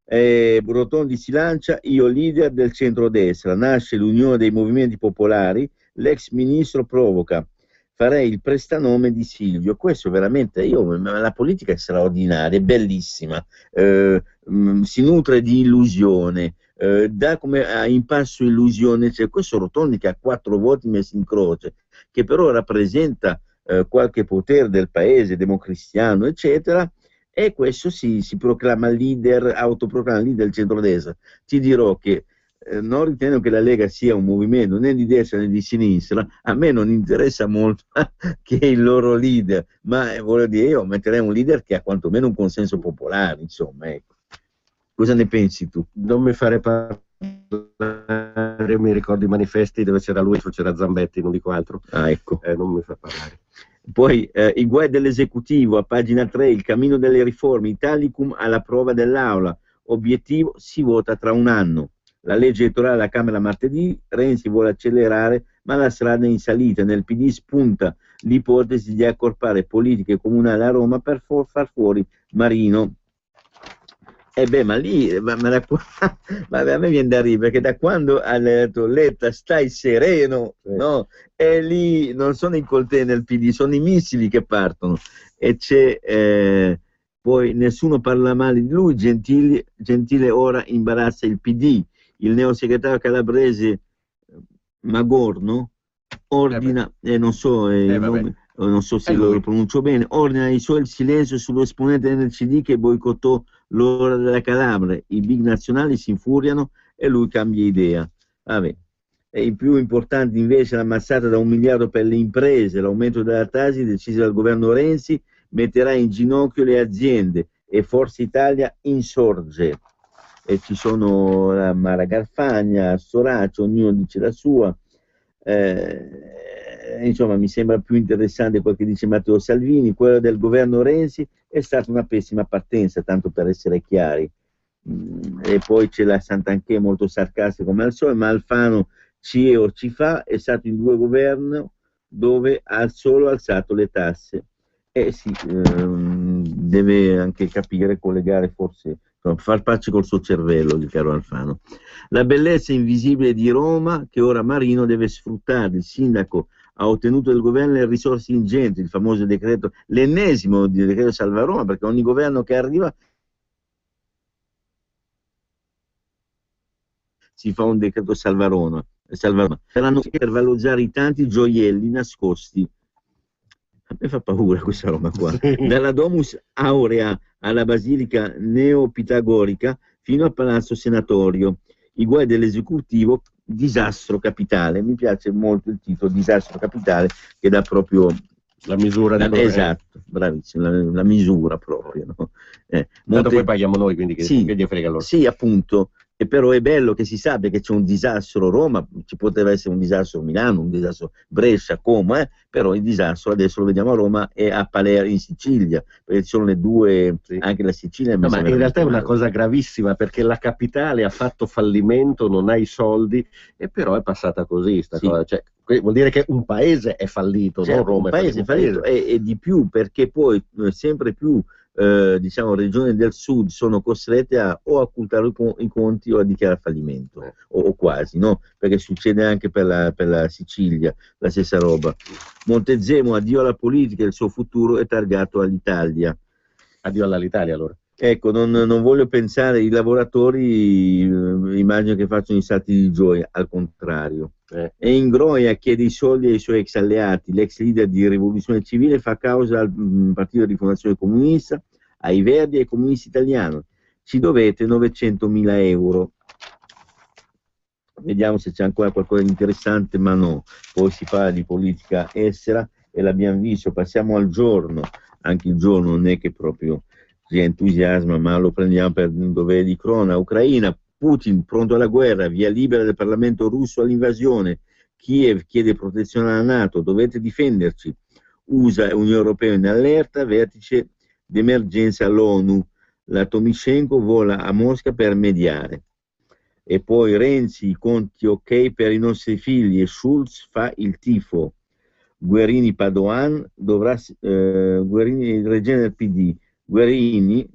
Rotondi si lancia, io leader del centrodestra, nasce l'Unione dei Movimenti Popolari, l'ex ministro provoca, farei il prestanome di Silvio. Questo veramente, la politica è straordinaria, è bellissima, si nutre di illusione, dà come in passo illusione. C'è questo Rotondi che ha 4 voti messi in croce, che però rappresenta qualche potere del paese, democristiano, eccetera, e questo si proclama leader, autoproclama leader del centrodestra. Ti dirò che non ritengo che la Lega sia un movimento né di destra né di sinistra, a me non interessa molto che il loro leader, ma voglio dire, io metterei un leader che ha quantomeno un consenso popolare, insomma, ecco. Cosa ne pensi tu? Non mi fare parlare, mi ricordo i manifesti dove c'era lui, c'era Zambetti, non dico altro. Ah, ecco. Non mi fa parlare. Poi i guai dell'esecutivo, a pagina 3, il cammino delle riforme, Italicum alla prova dell'Aula, obiettivo si vota tra un anno. La legge elettorale alla Camera martedì, Renzi vuole accelerare ma la strada è in salita, nel PD spunta l'ipotesi di accorpare politiche comunali a Roma per far fuori Marino. Ma lì, ma a me viene da ridere, perché da quando ha detto Letta stai sereno, no? E lì non sono i coltelli nel PD, sono i missili che partono. E c'è, poi nessuno parla male di lui, Gentile ora imbarazza il PD, il neosegretario calabrese Magorno ordina, non so se lo pronuncio bene, ordina i suoi il silenzio sull'esponente NCD che boicottò l'ora della Calabria. I big nazionali si infuriano e lui cambia idea. Vabbè. E i più importanti invece la mazzata da 1 miliardo per le imprese, l'aumento della tasi deciso dal governo Renzi metterà in ginocchio le aziende e Forza Italia insorge. E ci sono la Mara Garfagna, Storace, ognuno dice la sua. Insomma, mi sembra più interessante quel che dice Matteo Salvini. Quella del governo Renzi è stata una pessima partenza, tanto per essere chiari. E poi c'è la Santanchè molto sarcastica come al solito, ma Alfano ci è o ci fa, è stato in 2 governi dove ha solo alzato le tasse. Sì, deve anche capire, collegare forse, far pace col suo cervello, il caro Alfano. La bellezza invisibile di Roma che ora Marino deve sfruttare. Il sindaco ha ottenuto dal governo le risorse ingenti, il famoso decreto, l'ennesimo decreto Salva Roma, perché ogni governo che arriva si fa un decreto Salva Roma. Saranno per valorizzare i tanti gioielli nascosti. A me fa paura questa roba qua. Dalla Domus Aurea alla Basilica Neopitagorica fino al Palazzo Senatorio. I guai dell'esecutivo, disastro capitale. Mi piace molto il titolo, disastro capitale, che dà proprio la misura di esatto, bravissimo, la misura proprio. No? Poi paghiamo noi, quindi che gli frega loro. Sì, appunto. E però è bello che si sappia che c'è un disastro Roma, ci poteva essere un disastro Milano, un disastro Brescia, come, però il disastro adesso lo vediamo a Roma e a Palermo in Sicilia, perché ci sono le due, anche la Sicilia. No, ma in realtà è una cosa gravissima, perché la capitale ha fatto fallimento, non ha i soldi, e però è passata così sta cosa. Cioè, vuol dire che un paese è fallito, non Roma un paese è fallito. E di più, perché poi sempre più diciamo, regioni del sud sono costrette a o a ocultare i conti o a dichiarare fallimento, o quasi, no? Perché succede anche per la Sicilia, la stessa roba. Montezemolo, addio alla politica, il suo futuro è targato all'Italia. Addio all'Italia allora. Ecco, non voglio pensare, i lavoratori immagino che facciano i salti di gioia, al contrario. E Ingroia chiede i soldi ai suoi ex alleati, l'ex leader di Rivoluzione Civile fa causa al partito di Rifondazione Comunista, ai Verdi e ai comunisti italiani. Ci dovete 900.000 euro. Vediamo se c'è ancora qualcosa di interessante, ma no. Poi si parla di politica estera e l'abbiamo visto, passiamo al giorno. Anche il giorno non è che proprio si entusiasma, ma lo prendiamo per un dovere di cronaca. Ucraina, Putin pronto alla guerra, via libera del Parlamento russo all'invasione, Kiev chiede protezione alla NATO, dovete difenderci, USA e Unione Europea in allerta, vertice d'emergenza all'ONU, la Tomishenko vola a Mosca per mediare. E poi Renzi, i conti ok per i nostri figli e Schulz fa il tifo. Guerini Padoan Guerini il reggente del PD, Guerini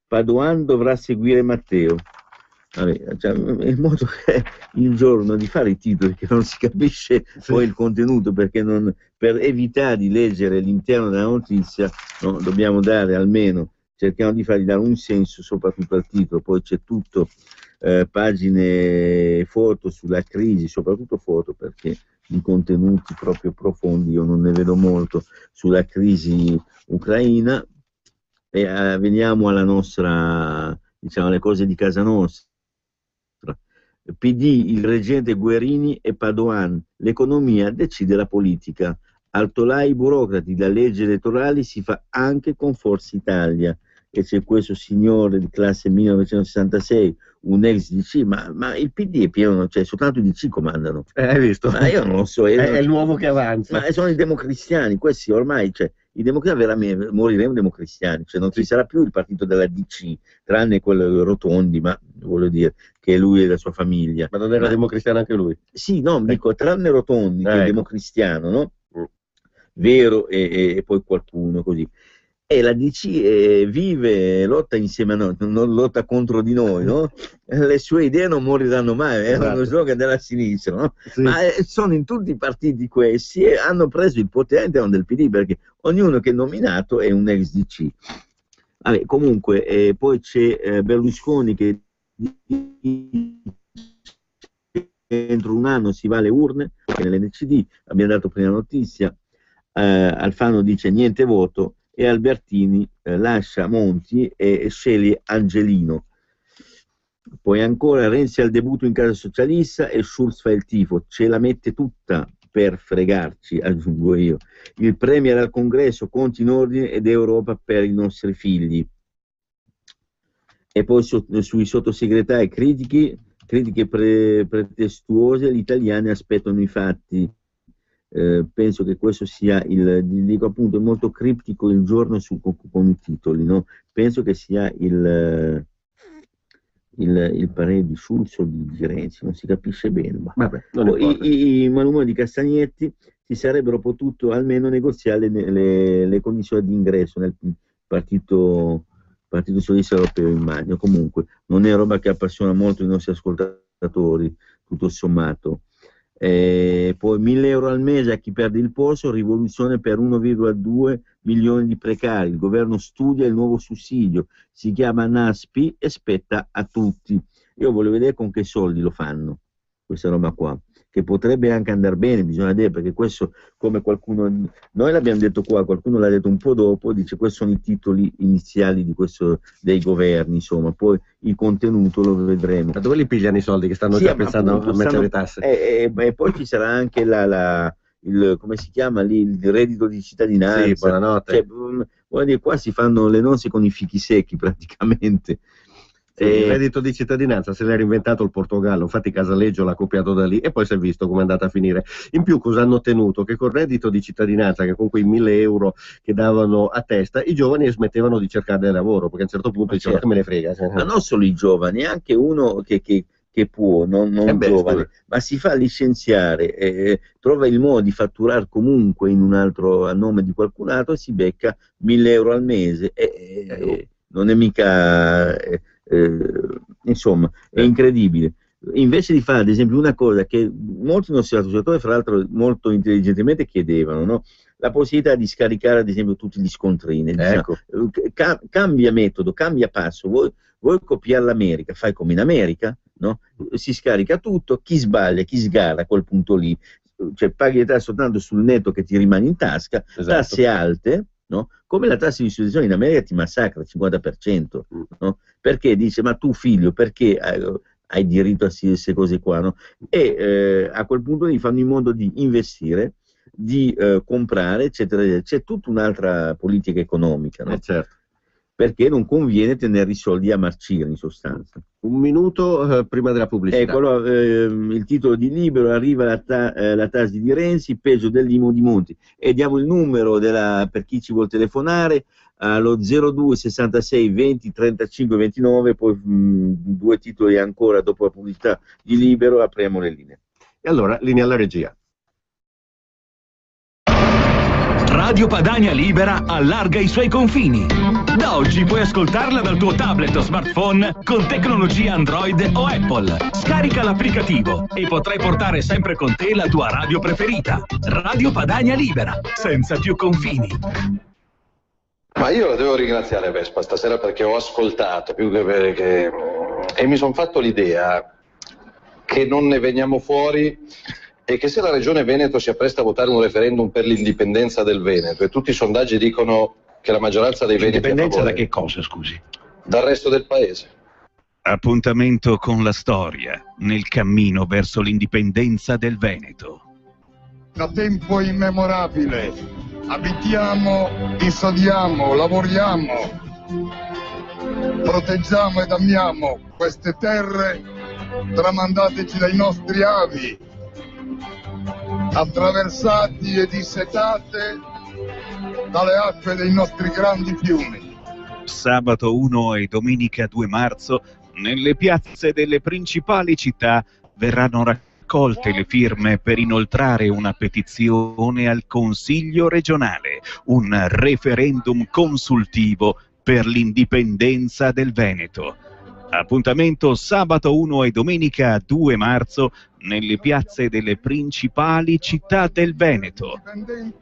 Padoan dovrà seguire Matteo. Vabbè, cioè, il modo è il giorno di fare i titoli che non si capisce poi il contenuto, perché per evitare di leggere l'interno della notizia dobbiamo dare almeno, cerchiamo di fargli dare un senso soprattutto al titolo, poi c'è tutto pagine foto sulla crisi, soprattutto foto, perché di contenuti proprio profondi io non ne vedo molto sulla crisi ucraina. E veniamo alla nostra, diciamo, le cose di casa nostra. PD, il reggente Guerini e Padoan, l'economia decide la politica, altolà i burocrati, la legge elettorale si fa anche con Forza Italia, e c'è questo signore di classe 1966, un ex DC, ma il PD è pieno, cioè soltanto i DC comandano. Hai visto? Ma io non lo so. È il nuovo che avanza. Ma sono i democristiani, questi ormai, cioè, i democristiani veramente moriremo democristiani, cioè non ci sarà più il partito della DC, tranne quello Rotondi, ma voglio dire che lui e la sua famiglia. Ma non era democristiano anche lui? Sì, no, dico, tranne Rotondi, che è democristiano, no? Vero, e poi qualcuno così. E la DC vive, lotta insieme a noi, non lotta contro di noi, no? Le sue idee non moriranno mai, è uno slogan della sinistra, no? Sì. Ma sono in tutti i partiti questi e hanno preso il potere all'interno del PD, perché ognuno che è nominato è un ex DC. Vabbè, comunque, poi c'è Berlusconi che entro un anno si va alle urne, nell'NCD, abbiamo dato prima notizia, Alfano dice niente voto, e Albertini lascia Monti e sceglie Angelino. Poi ancora Renzi al debutto in casa socialista e Schulz fa il tifo, ce la mette tutta per fregarci, aggiungo io. Il premier al congresso, conti in ordine ed Europa per i nostri figli. E poi sui sottosegretari critiche pretestuose, gli italiani aspettano i fatti. Penso che questo sia dico appunto, è molto criptico il giorno con i titoli, no? Penso che sia il parere di Schulz o di Renzi, non si capisce bene. Vabbè, i malumori di Castagnetti si sarebbero potuto almeno negoziare le condizioni di ingresso nel Partito Socialista Europeo, immagino. Comunque non è roba che appassiona molto i nostri ascoltatori, tutto sommato. Poi 1.000 euro al mese a chi perde il posto, rivoluzione per 1,2 milioni di precari, il governo studia il nuovo sussidio, si chiama NASPI e spetta a tutti. Io voglio vedere con che soldi lo fanno questa roba qua, che potrebbe anche andare bene, bisogna vedere, perché questo, come qualcuno, noi l'abbiamo detto qua, qualcuno l'ha detto un po' dopo, dice questi sono i titoli iniziali di questo, dei governi, insomma, poi il contenuto lo vedremo. Ma dove li pigliano i soldi che stanno già pensando appunto, a mettere le tasse? E poi ci sarà anche come si chiama lì, il reddito di cittadinanza. Sì, buonanotte. Cioè, voglio dire, qua si fanno le nozze con i fichi secchi praticamente. Sì, il reddito di cittadinanza se l'era inventato il Portogallo, infatti Casaleggio l'ha copiato da lì e poi si è visto come è andata a finire. In più cosa hanno ottenuto? Che col reddito di cittadinanza, che con quei 1.000 euro che davano a testa, i giovani smettevano di cercare lavoro, perché a un certo punto dicevano che me ne frega. Ma non solo i giovani, anche uno che che può, non giovane, ma si fa licenziare, trova il modo di fatturare comunque in un altro, a nome di qualcun altro, e si becca 1.000 euro al mese, non è mica, insomma, è incredibile. Invece di fare, ad esempio, una cosa che molti nostri associatori, fra l'altro molto intelligentemente, chiedevano, no? La possibilità di scaricare, ad esempio, tutti gli scontrini. Ecco. Diciamo, cambia metodo, cambia passo. Vuoi copiare l'America, fai come in America, no? Si scarica tutto, chi sbaglia, chi sgarra a quel punto lì, cioè paghi le tasse soltanto sul netto che ti rimane in tasca, tasse alte, no? Come la tassa di successione in America ti massacra il 50%, no? Perché dice, ma tu figlio, perché hai diritto a queste cose qua, no? E a quel punto lì fanno in modo di investire, di comprare, eccetera. C'è tutta un'altra politica economica, no? Certo. Perché non conviene tenere i soldi a marcire, in sostanza. Un minuto prima della pubblicità. Ecco, il titolo di Libero: arriva la Tasi di Renzi, peso dell'IMU di Monti. E diamo il numero per chi ci vuol telefonare allo 02 66 20 35 29, poi 2 titoli ancora dopo la pubblicità di Libero, apriamo le linee. E allora, linea alla regia. Radio Padania Libera allarga i suoi confini. Da oggi puoi ascoltarla dal tuo tablet o smartphone con tecnologia Android o Apple. Scarica l'applicativo e potrai portare sempre con te la tua radio preferita. Radio Padania Libera, senza più confini. Ma io la devo ringraziare Vespa stasera, perché ho ascoltato più che perché e mi sono fatto l'idea che non ne veniamo fuori, e che se la Regione Veneto si appresta a votare un referendum per l'indipendenza del Veneto, e tutti i sondaggi dicono che la maggioranza dei veneti è a favore. Indipendenza da che cosa, scusi? Dal resto del paese. Appuntamento con la storia nel cammino verso l'indipendenza del Veneto. Da tempo immemorabile abitiamo, insediamo, lavoriamo, proteggiamo ed amiamo queste terre tramandateci dai nostri avi, attraversati e dissetate dalle acque dei nostri grandi fiumi. Sabato 1 e domenica 2 marzo, nelle piazze delle principali città verranno raccolte le firme per inoltrare una petizione al Consiglio regionale, un referendum consultivo per l'indipendenza del Veneto. Appuntamento sabato 1 e domenica 2 marzo nelle piazze delle principali città del Veneto.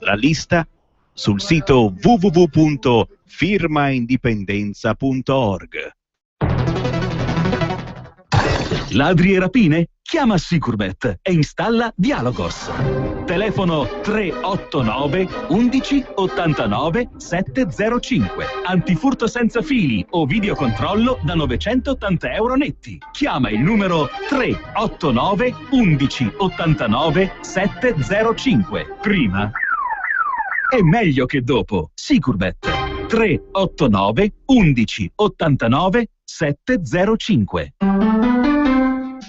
La lista sul sito www.firmaindipendenza.org. Ladri e rapine? Chiama Sicurbet e installa Dialogos. Telefono 389 11 89 705. Antifurto senza fili o videocontrollo da 980 euro netti. Chiama il numero 389 11 89 705. Prima è meglio che dopo. Sicurbet 389 11 89 705.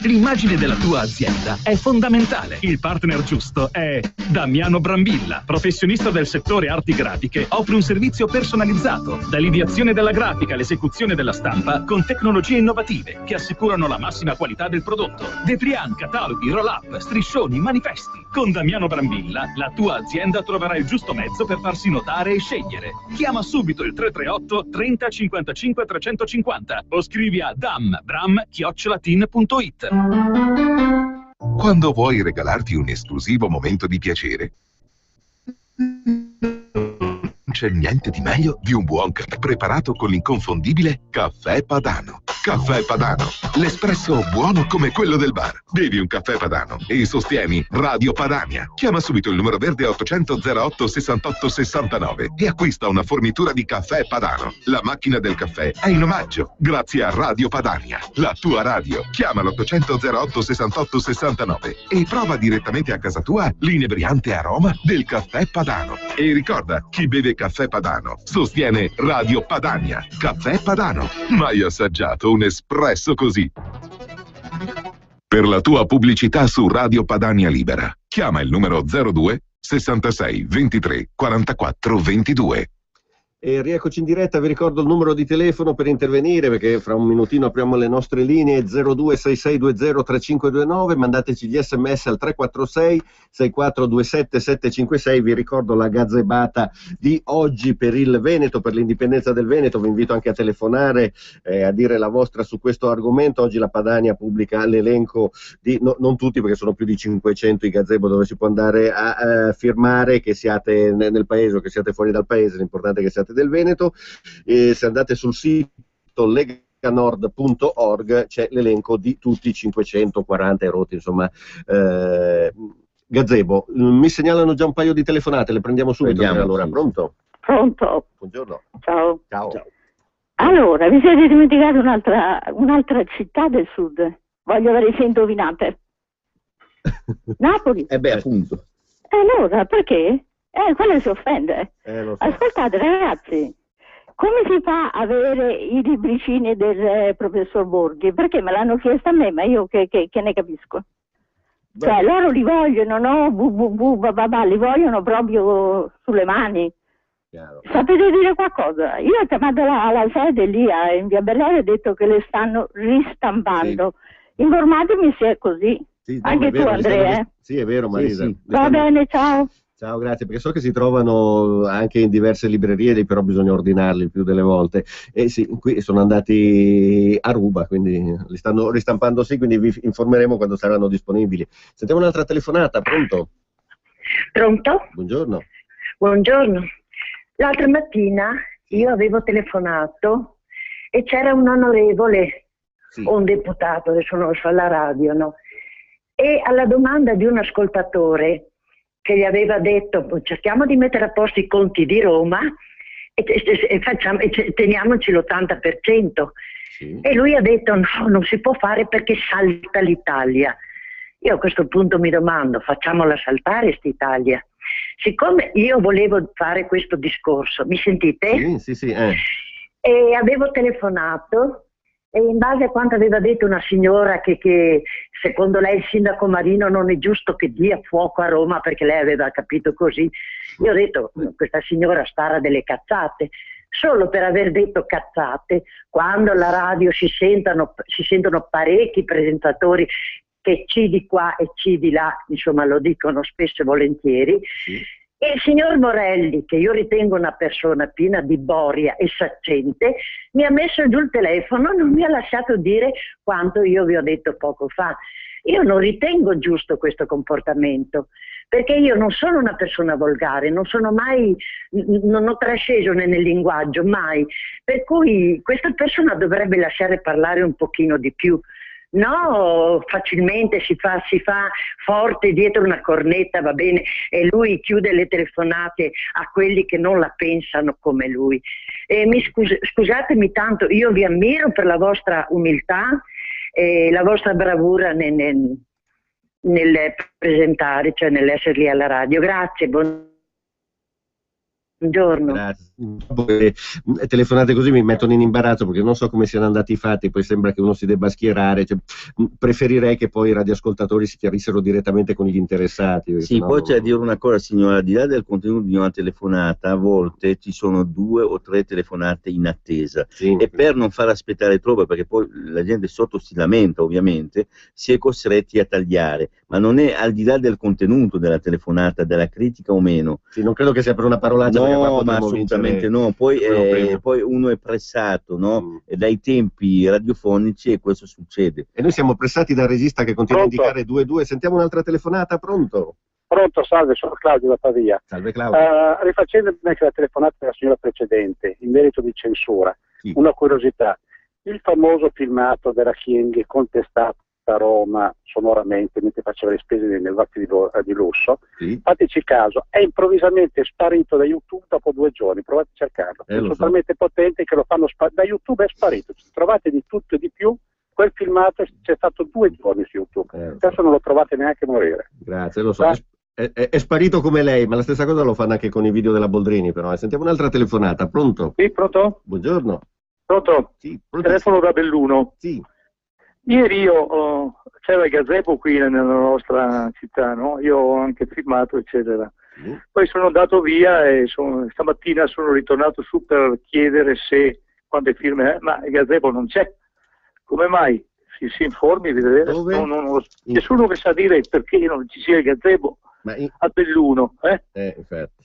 L'immagine della tua azienda è fondamentale. Il partner giusto è Damiano Brambilla, professionista del settore arti grafiche. Offre un servizio personalizzato, dall'ideazione della grafica all'esecuzione della stampa, con tecnologie innovative che assicurano la massima qualità del prodotto. Depliant, cataloghi, roll-up, striscioni, manifesti. Con Damiano Brambilla la tua azienda troverà il giusto mezzo per farsi notare e scegliere. Chiama subito il 338 30 55 350 o scrivi a dambram@tin.it. Quando vuoi regalarti un esclusivo momento di piacere, non c'è niente di meglio di un buon caffè preparato con l'inconfondibile Caffè Padano. Caffè Padano, l'espresso buono come quello del bar. Bevi un caffè Padano e sostieni Radio Padania. Chiama subito il numero verde 800 08 68 69 e acquista una fornitura di Caffè Padano. La macchina del caffè è in omaggio, grazie a Radio Padania, la tua radio. Chiama l'800 08 68 69 e prova direttamente a casa tua l'inebriante aroma del Caffè Padano. E ricorda, chi beve Caffè Padano sostiene Radio Padania. Caffè Padano, mai assaggiato un espresso così? Per la tua pubblicità su Radio Padania Libera, chiama il numero 02 66 23 44 22. E rieccoci in diretta, vi ricordo il numero di telefono per intervenire, perché fra un minutino apriamo le nostre linee, 0266203529, mandateci gli sms al 346 6427 756, vi ricordo la gazzebata di oggi per il Veneto, per l'indipendenza del Veneto, vi invito anche a telefonare, a dire la vostra su questo argomento. Oggi la Padania pubblica l'elenco di, non tutti perché sono più di 500 i gazebo dove si può andare a firmare, che siate nel paese o che siate fuori dal paese, l'importante è che siate del Veneto. Se andate sul sito leganord.org c'è l'elenco di tutti i 540 erotti, insomma, gazebo. Mi segnalano già un paio di telefonate, le prendiamo subito. Allora, pronto? Pronto? Buongiorno. Ciao. Ciao. Allora, vi siete dimenticati un'altra città del sud? Voglio vedere se indovinate. Napoli. Appunto. Allora, perché? Quello si offende. Lo so. Ascoltate ragazzi, come si fa a avere i libricini del professor Borghi? Perché me l'hanno chiesto a me, ma io che ne capisco? Beh. Cioè, loro li vogliono, no? Li vogliono proprio sulle mani. Chiaro. Sapete dire qualcosa? Io ho chiamato la sede lì in Via Bellera e ho detto che le stanno ristampando. Sì. Informatemi se è così. Sì, no, anche è vero, tu Andrea. Sì, è vero Marisa. Sì. Va bene, ciao. Ciao, grazie, perché so che si trovano anche in diverse librerie, però bisogna ordinarli il più delle volte. E sì, qui sono andati a ruba, quindi li stanno ristampando, sì, quindi vi informeremo quando saranno disponibili. Sentiamo un'altra telefonata, pronto? Pronto? Buongiorno. Buongiorno. L'altra mattina io avevo telefonato e c'era un onorevole, o un deputato, adesso non lo so, alla radio, no? E alla domanda di un ascoltatore che gli aveva detto cerchiamo di mettere a posto i conti di Roma e teniamoci l'80%. Sì. E lui ha detto no, non si può fare perché salta l'Italia. Io a questo punto mi domando, facciamola saltare st'Italia. Siccome io volevo fare questo discorso, mi sentite? Sì. E avevo telefonato e in base a quanto aveva detto una signora che secondo lei il sindaco Marino non è giusto che dia fuoco a Roma perché lei aveva capito così, io ho detto questa signora spara delle cazzate. Solo per aver detto cazzate, quando alla radio si sentono parecchi presentatori che C di qua e C di là, insomma lo dicono spesso e volentieri, e il signor Morelli, che io ritengo una persona piena di boria e saccente, mi ha messo giù il telefono, non mi ha lasciato dire quanto io vi ho detto poco fa. Io non ritengo giusto questo comportamento, perché io non sono una persona volgare, non ho trasceso nel linguaggio, mai. Per cui questa persona dovrebbe lasciare parlare un pochino di più. No, facilmente si fa forte dietro una cornetta, va bene, e lui chiude le telefonate a quelli che non la pensano come lui. Scusatemi tanto, io vi ammiro per la vostra umiltà e la vostra bravura nel presentare, cioè nell'essere lì alla radio. Grazie, buongiorno. Grazie. Telefonate così mi mettono in imbarazzo perché non so come siano andati i fatti, poi sembra che uno si debba schierare, cioè, preferirei che poi i radioascoltatori si chiarissero direttamente con gli interessati. Sì, poi c'è da dire una cosa signora, al di là del contenuto di una telefonata, a volte ci sono 2 o 3 telefonate in attesa, e per non far aspettare troppo, perché poi la gente sotto si lamenta ovviamente, si è costretti a tagliare, ma non è al di là del contenuto della telefonata, della critica o meno. Sì, non credo che sia per una parolaccia. No, ma assolutamente no, poi uno è pressato, no? Dai tempi radiofonici e questo succede. E noi siamo pressati dal regista che continua a indicare 2-2, sentiamo un'altra telefonata, pronto? Pronto, salve, sono Claudio da Pavia. Salve Claudio. Rifacendomi anche la telefonata della signora precedente, in merito di censura, una curiosità, il famoso filmato della Chienghi contestato a Roma sonoramente mentre faceva le spese nei negozi di lusso, fateci caso, è improvvisamente sparito da YouTube dopo 2 giorni, provate a cercarlo, sono talmente potenti che lo fanno da YouTube, è sparito, trovate di tutto e di più, quel filmato c'è stato 2 giorni su YouTube, adesso non lo trovate neanche morire. Grazie, lo so. È sparito come lei, ma la stessa cosa lo fanno anche con i video della Boldrini, però. Sentiamo un'altra telefonata, pronto? Sì, pronto? Buongiorno. Pronto? Sì, pronto. Telefono da Belluno. Sì. Ieri c'era il gazebo qui nella nostra città, no? Io ho anche filmato, eccetera. Poi sono andato via e stamattina sono ritornato su per chiedere se quante firme, ma il gazebo non c'è. Come mai? Si informi, vedete? Nessuno che sa dire perché non ci sia il gazebo a Belluno. Infatti.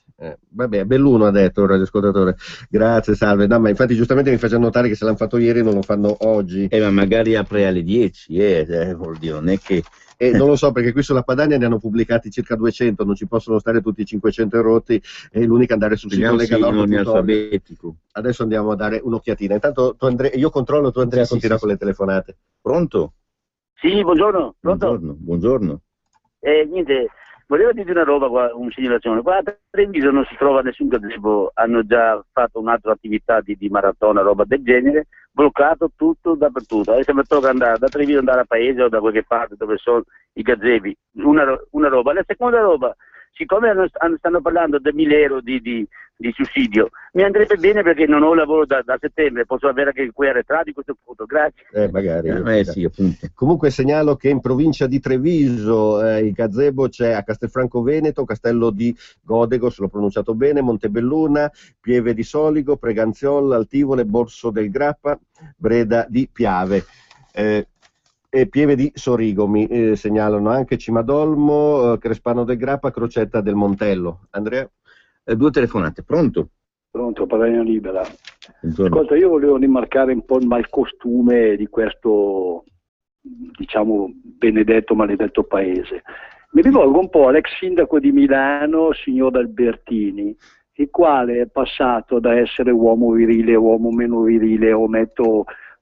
Vabbè, Belluno ha detto il radioascoltatore. Grazie, salve. No, ma infatti giustamente mi faccia notare che se l'hanno fatto ieri non lo fanno oggi. Ma magari apre alle 10, vuol dire, non è che... non lo so, perché qui sulla Padania ne hanno pubblicati circa 200, non ci possono stare tutti i 500 rotti, e l'unica andare sul sito Lega Nord. Alfabetico. Adesso andiamo a dare un'occhiatina. Intanto io controllo, tu Andrea continua con le telefonate. Pronto? Sì, buongiorno. Pronto? Buongiorno. Niente, volevo dire una roba qua, una segnalazione. Qua a Treviso non si trova nessun gazebo, hanno già fatto un'altra attività di maratona, roba del genere, bloccato tutto dappertutto. Adesso mi tocca andare da Treviso, andare a paese o da qualche parte dove sono i gazebi, una roba. La seconda roba, siccome stanno parlando di 1.000 euro di sussidio, mi andrebbe bene perché non ho lavoro da settembre, posso avere anche quei arretrati a questo punto, grazie. Magari. Sì, appunto. Comunque segnalo che in provincia di Treviso il gazebo c'è a Castelfranco Veneto, Castello di Godego, se l'ho pronunciato bene, Montebelluna, Pieve di Soligo, Preganziola, Altivole, Borso del Grappa, Breda di Piave. E Pieve di Sorigo mi segnalano anche Cimadolmo, Crespano del Grappa, Crocetta del Montello. Andrea? 2 telefonate, pronto? Pronto, Padania Libera. Ascolta, io volevo rimarcare un po' il malcostume di questo, diciamo, benedetto, maledetto paese. Mi rivolgo un po' all'ex sindaco di Milano, signor Albertini, il quale è passato da essere uomo virile, uomo meno virile,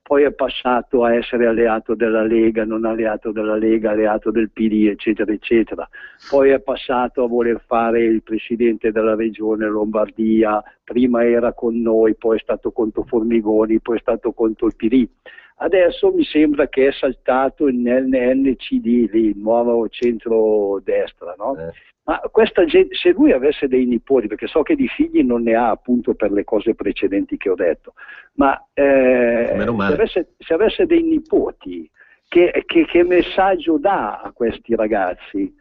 poi è passato a essere alleato della Lega, non alleato della Lega, alleato del PD, eccetera, eccetera. Poi è passato a voler fare il presidente della regione Lombardia, prima era con noi, poi è stato contro Formigoni, poi è stato contro il PD. Adesso mi sembra che è saltato nel NCD, lì, il nuovo centro-destra, no? Ma questa gente, se lui avesse dei nipoti, perché so che di figli non ne ha appunto per le cose precedenti che ho detto, ma se avesse dei nipoti, che messaggio dà a questi ragazzi?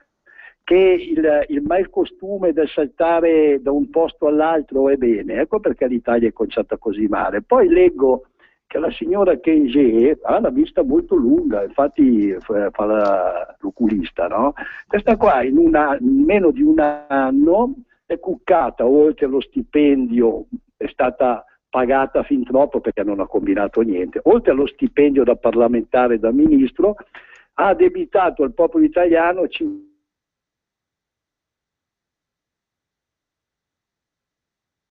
Che il malcostume del saltare da un posto all'altro è bene, ecco perché l'Italia è conciata così male. Poi leggo che la signora Kenji ha la vista molto lunga, infatti fa l'oculista, no? Questa qua in meno di un anno è cuccata, oltre allo stipendio, è stata pagata fin troppo perché non ha combinato niente, oltre allo stipendio da parlamentare e da ministro, ha addebitato al popolo italiano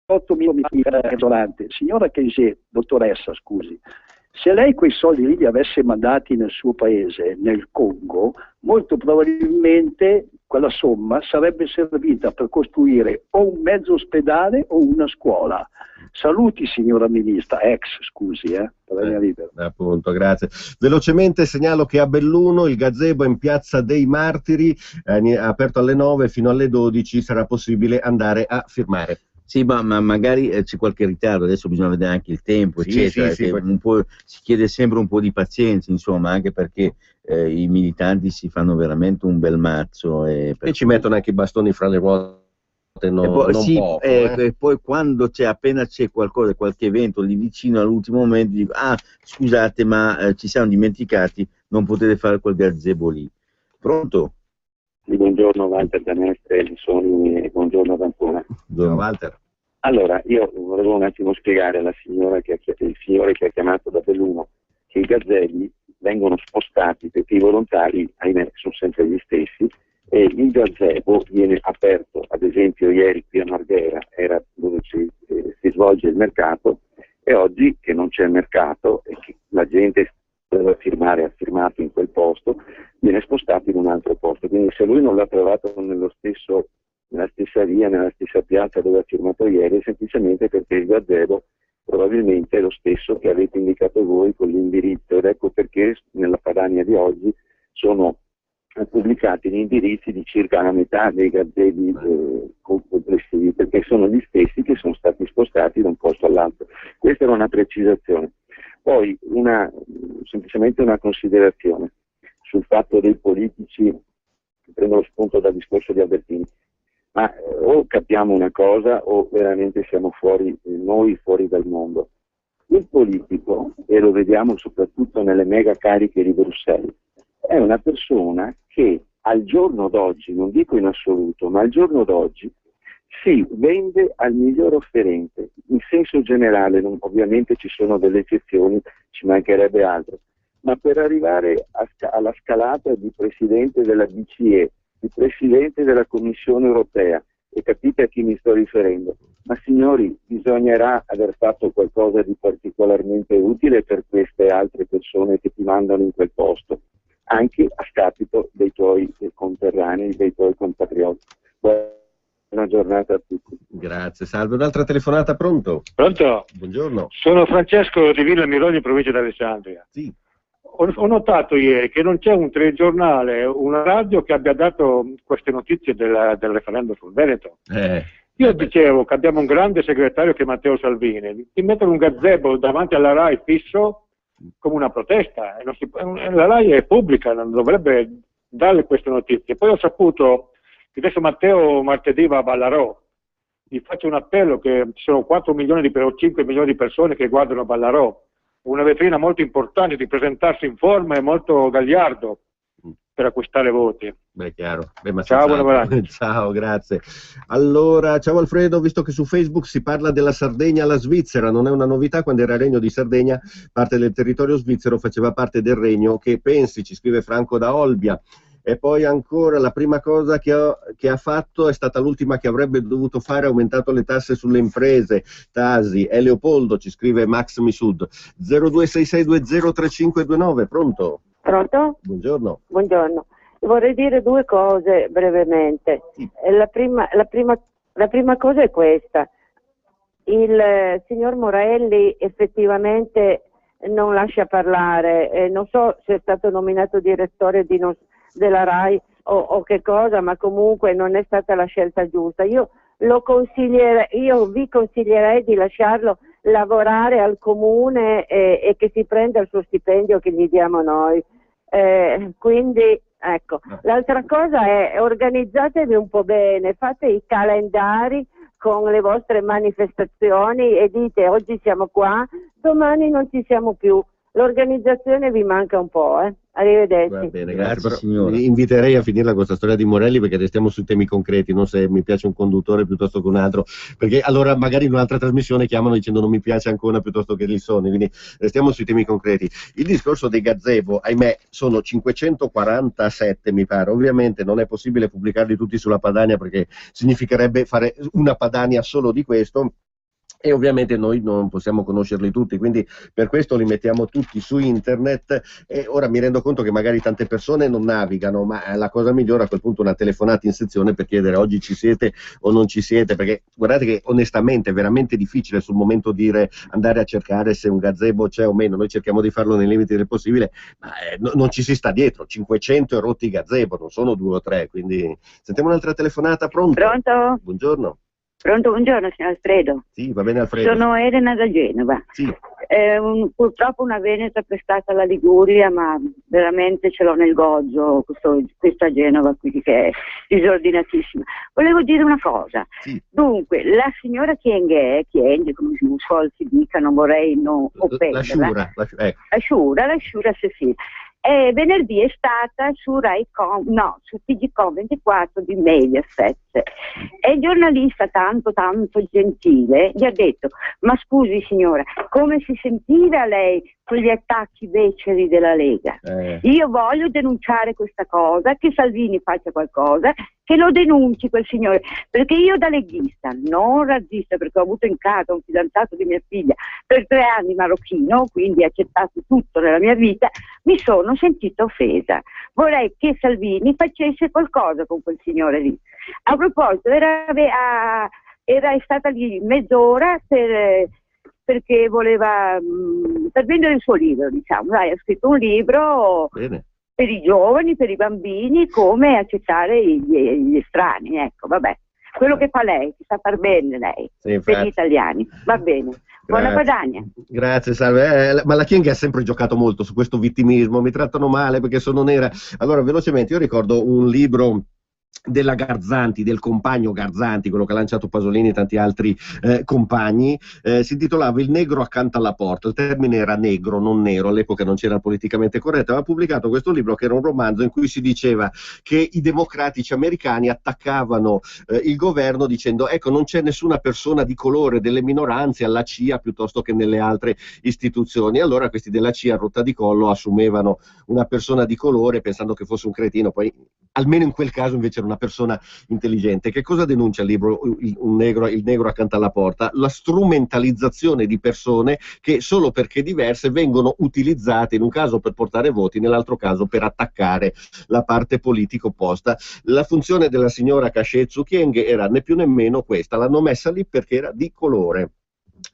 8.000 signora Kenji, dottoressa, scusi, se lei quei soldi lì li avesse mandati nel suo paese, nel Congo, molto probabilmente quella somma sarebbe servita per costruire o un mezzo ospedale o una scuola. Saluti signora ministra, scusi, Padania Libera. Appunto, grazie. Velocemente segnalo che a Belluno il gazebo in Piazza dei Martiri, aperto alle 9 fino alle 12, sarà possibile andare a firmare. Sì, ma magari c'è qualche ritardo, adesso bisogna vedere anche il tempo, eccetera. Si chiede sempre un po' di pazienza, insomma, anche perché i militanti si fanno veramente un bel mazzo. E ci mettono anche i bastoni fra le ruote. E poi quando appena c'è qualcosa, qualche evento lì vicino all'ultimo momento, dico, scusate, ma ci siamo dimenticati, non potete fare quel gazebo lì. Pronto? Buongiorno Walter da Mestre, buongiorno D'Antona. Buongiorno Walter. Allora, io volevo un attimo spiegare alla signora il signore che ha chiamato da Belluno che i gazebi vengono spostati perché i volontari, ahimè, sono sempre gli stessi, e il gazebo viene aperto, ad esempio ieri qui a Marghera era dove si svolge il mercato, e oggi che non c'è mercato e che la gente deve firmare, ha firmato in quel posto, viene spostato in un altro posto. Quindi se lui non l'ha trovato nella stessa via, nella stessa piazza dove ha firmato ieri, è semplicemente perché il gazebo probabilmente è lo stesso che avete indicato voi con l'indirizzo, ed ecco perché nella Padania di oggi sono pubblicati gli indirizzi di circa la metà dei gazebi complessivi, perché sono gli stessi che sono stati spostati da un posto all'altro. Questa era una precisazione. Poi semplicemente una considerazione sul fatto dei politici, prendo lo spunto dal discorso di Albertini. ma o capiamo una cosa o veramente siamo fuori, noi fuori dal mondo. Il politico, e lo vediamo soprattutto nelle mega cariche di Bruxelles, è una persona che al giorno d'oggi, non dico in assoluto, ma al giorno d'oggi si vende al miglior offerente, in senso generale, ovviamente ci sono delle eccezioni, ci mancherebbe altro, ma per arrivare alla scalata di Presidente della BCE, di Presidente della Commissione Europea, e capite a chi mi sto riferendo, ma signori, bisognerà aver fatto qualcosa di particolarmente utile per queste altre persone che ti mandano in quel posto, anche a scapito dei tuoi conterranei, dei tuoi compatrioti. Buona giornata a tutti. Grazie, salve. Un'altra telefonata, pronto? Pronto? Buongiorno. Sono Francesco di Villa Mironi, provincia di Alessandria. Sì. Ho notato ieri che non c'è un telegiornale, una radio che abbia dato queste notizie del referendum sul Veneto. Io dicevo che abbiamo un grande segretario che è Matteo Salvini, ti mettono un gazebo davanti alla RAI fisso come una protesta, e la RAI è pubblica, non dovrebbe dare queste notizie. Poi ho saputo che adesso Matteo martedì va a Ballarò, gli faccio un appello che ci sono 4 milioni o 5 milioni di persone che guardano Ballarò, una vetrina molto importante, di presentarsi in forma e molto gagliardo per acquistare voti. Beh, chiaro. Beh, ma ciao, buona giornata. Ciao, grazie. Allora, ciao Alfredo, visto che su Facebook si parla della Sardegna alla Svizzera, non è una novità, quando era Regno di Sardegna, parte del territorio svizzero faceva parte del regno, che pensi, ci scrive Franco da Olbia. E poi ancora la prima cosa che ha fatto è stata l'ultima che avrebbe dovuto fare, ha aumentato le tasse sulle imprese. Tasi. E Leopoldo, ci scrive Max Misud. 0266203529, pronto? Pronto? Buongiorno. Buongiorno. Vorrei dire due cose brevemente. Sì. La prima cosa è questa. Il signor Morelli effettivamente non lascia parlare. Non so se è stato nominato direttore della RAI o che cosa, ma comunque non è stata la scelta giusta. Io vi consiglierei di lasciarlo lavorare al comune e che si prenda il suo stipendio che gli diamo noi. Quindi ecco, l'altra cosa è: organizzatevi un po' bene, fate i calendari con le vostre manifestazioni e dite oggi siamo qua, domani non ci siamo più. L'organizzazione vi manca un po', Arrivederci. Va bene, grazie. Però inviterei a finirla questa storia di Morelli, perché restiamo sui temi concreti, non se mi piace un conduttore piuttosto che un altro, perché allora magari in un'altra trasmissione chiamano dicendo non mi piace Ancona piuttosto che Lissoni, quindi restiamo sui temi concreti. Il discorso dei gazebo, ahimè, sono 547 mi pare, ovviamente non è possibile pubblicarli tutti sulla Padania perché significherebbe fare una Padania solo di questo, e ovviamente noi non possiamo conoscerli tutti, quindi per questo li mettiamo tutti su internet. E ora mi rendo conto che magari tante persone non navigano, ma la cosa migliore a quel punto è una telefonata in sezione per chiedere oggi ci siete o non ci siete, perché guardate che onestamente è veramente difficile sul momento dire andare a cercare se un gazebo c'è o meno. Noi cerchiamo di farlo nei limiti del possibile, ma non ci si sta dietro. 500 e rotti gazebo, non sono 2 o 3, quindi sentiamo un'altra telefonata. Pronto? Pronto? Buongiorno. Pronto, buongiorno signor Alfredo. Sì, va bene Alfredo. Sono Elena da Genova. Sì. Purtroppo una veneta prestata alla Liguria, ma veramente ce l'ho nel gozo questa Genova qui che è disordinatissima. Volevo dire una cosa. Sì. Dunque, la signora Chienghe, come si dica, non vorrei non offenderla. La Sciura Cecilia. Venerdì è stata su su TGcom 24 di Mediaset, e il giornalista tanto gentile gli ha detto: ma scusi signora, come si sentiva lei con gli attacchi beceri della Lega? Io voglio denunciare questa cosa, che Salvini faccia qualcosa, che lo denunci quel signore, perché io da leghista, non razzista, perché ho avuto in casa un fidanzato di mia figlia per 3 anni marocchino, quindi ho accettato tutto nella mia vita, mi sono sentita offesa. Vorrei che Salvini facesse qualcosa con quel signore lì. A proposito, era stata lì mezz'ora perché voleva per vendere il suo libro, diciamo. Dai, ha scritto un libro. Bene. Per i giovani, per i bambini, come accettare gli estranei, ecco, vabbè. Quello che fa lei, che sa far bene lei, sì, per gli italiani, va bene. Buona Padania. Grazie, salve. Ma la Chienghe ha sempre giocato molto su questo vittimismo, mi trattano male perché sono nera. Allora, velocemente, io ricordo un libro della Garzanti, del compagno Garzanti, quello che ha lanciato Pasolini e tanti altri compagni, si intitolava Il negro accanto alla porta. Il termine era negro, non nero, all'epoca non c'era politicamente corretto. Aveva pubblicato questo libro che era un romanzo in cui si diceva che i democratici americani attaccavano il governo dicendo ecco non c'è nessuna persona di colore delle minoranze alla CIA piuttosto che nelle altre istituzioni. Allora questi della CIA a rotta di collo assumevano una persona di colore pensando che fosse un cretino, poi almeno in quel caso invece era una persona intelligente. Che cosa denuncia il libro Il negro accanto alla porta? La strumentalizzazione di persone che solo perché diverse vengono utilizzate in un caso per portare voti, nell'altro caso per attaccare la parte politica opposta. La funzione della signora Caché Tzu Chieng era né più né meno questa, l'hanno messa lì perché era di colore.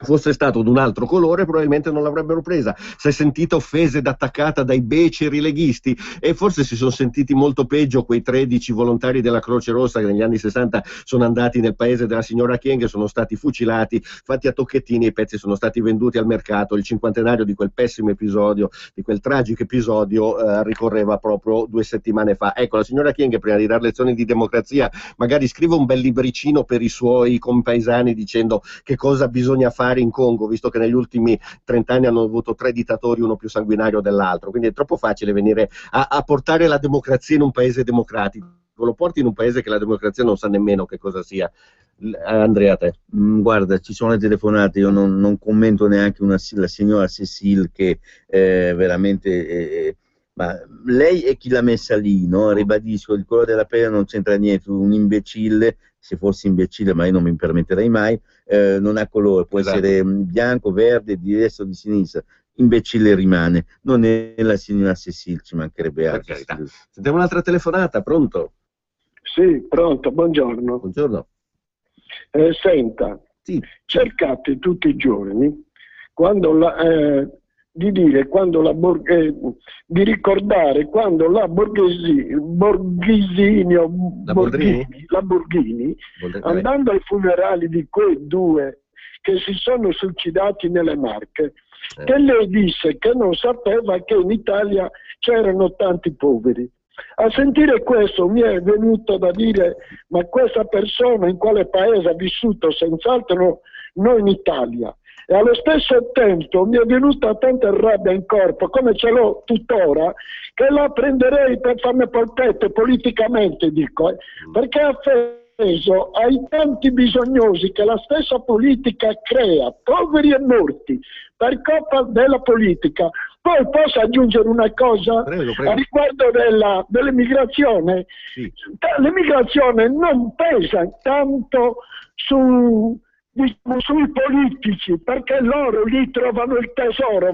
Fosse stato d'un altro colore probabilmente non l'avrebbero presa. Si è sentita offesa ed attaccata dai beceri leghisti e forse si sono sentiti molto peggio quei 13 volontari della Croce Rossa che negli anni 60 sono andati nel paese della signora Chieng, sono stati fucilati, fatti a tocchettini, i pezzi sono stati venduti al mercato. Il cinquantenario di quel pessimo episodio, di quel tragico episodio ricorreva proprio 2 settimane fa. Ecco, la signora Chieng prima di dare lezioni di democrazia magari scrive un bel libricino per i suoi compaesani dicendo che cosa bisogna fare in Congo, visto che negli ultimi 30 anni hanno avuto 3 dittatori, uno più sanguinario dell'altro, quindi è troppo facile venire a portare la democrazia in un paese democratico, lo porti in un paese che la democrazia non sa nemmeno che cosa sia. Andrea, te. Guarda, ci sono le telefonate, io non commento neanche la signora Cécile che veramente... ma lei è chi l'ha messa lì, no? Ribadisco, il colore della pelle non c'entra niente, un imbecille, se fossi imbecille, ma io non mi permetterei mai, non ha colore, può essere bianco, verde, di destra o di sinistra, imbecille rimane, non è la signora Cécile, ci mancherebbe altro. Sentiamo un'altra telefonata, pronto? Sì, pronto, buongiorno. Buongiorno. Senta, sì. Cercate tutti i giorni di ricordare quando la Borghini, andando ai funerali di quei 2 che si sono suicidati nelle Marche, che lei disse che non sapeva che in Italia c'erano tanti poveri. A sentire questo mi è venuto da dire, ma questa persona in quale paese ha vissuto? Senz'altro non in Italia. E allo stesso tempo mi è venuta tanta rabbia in corpo, come ce l'ho tuttora, che la prenderei per farmi polpette politicamente, dico, perché ha offeso ai tanti bisognosi che la stessa politica crea, poveri e morti, per colpa della politica. Poi posso aggiungere una cosa? Prego. A riguardo dell'immigrazione? Sì. L'immigrazione non pesa tanto sui politici, perché loro lì trovano il tesoro,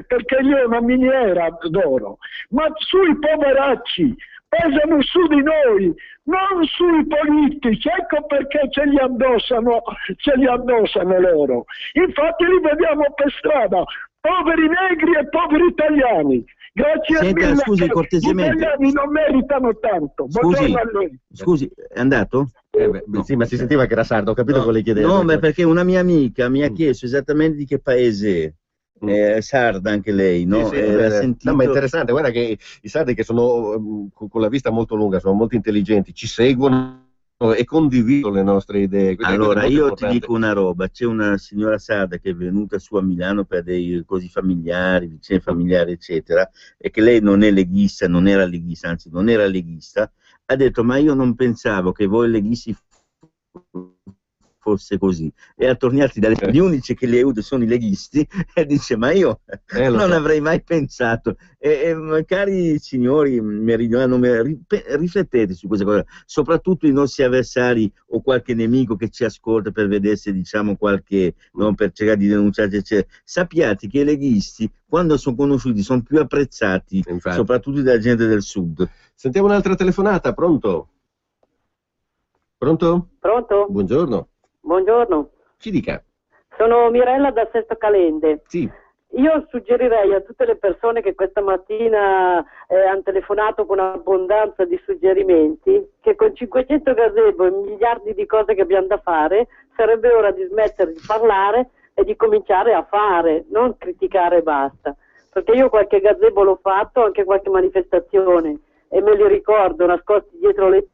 perché lì è una miniera d'oro, ma sui poveracci pesano su di noi, non sui politici. Ecco perché ce li addossano loro. Infatti li vediamo per strada, poveri negri e poveri italiani. Grazie mille. Scusi, cortesemente. Gli italiani non meritano tanto. Scusi, è andato? Sì, ma si sentiva che era sardo, ho capito cosa le chiedeva. No, perché una mia amica mi ha chiesto esattamente di che paese è sarda anche lei, no? Sì, no, ma è interessante, guarda che i sardi che sono con la vista molto lunga, sono molto intelligenti, ci seguono e condividono le nostre idee. Allora, io ti dico una roba, c'è una signora sarda che è venuta su a Milano per dei così familiari, vicine familiari, eccetera, e che lei non è leghista, non era leghista, anzi non era leghista, ha detto ma io non pensavo che voi leghisti fosse così, e attorniati gli unici che li aiuta sono i leghisti, e dice ma io non avrei mai pensato. Cari signori meridionali, riflettete su questa cosa, soprattutto i nostri avversari o qualche nemico che ci ascolta per vedere se diciamo qualche, non per cercare di denunciare, eccetera. Sappiate che i leghisti quando sono conosciuti sono più apprezzati, soprattutto dalla gente del sud. Sentiamo un'altra telefonata, pronto? Pronto? Pronto? Buongiorno. Buongiorno. Ci dica. Sono Mirella da Sesto Calende. Sì. Io suggerirei a tutte le persone che questa mattina hanno telefonato con abbondanza di suggerimenti che con 500 gazebo e miliardi di cose che abbiamo da fare sarebbe ora di smettere di parlare e di cominciare a fare, non criticare e basta. Perché io qualche gazebo l'ho fatto, anche qualche manifestazione, e me li ricordo nascosti dietro le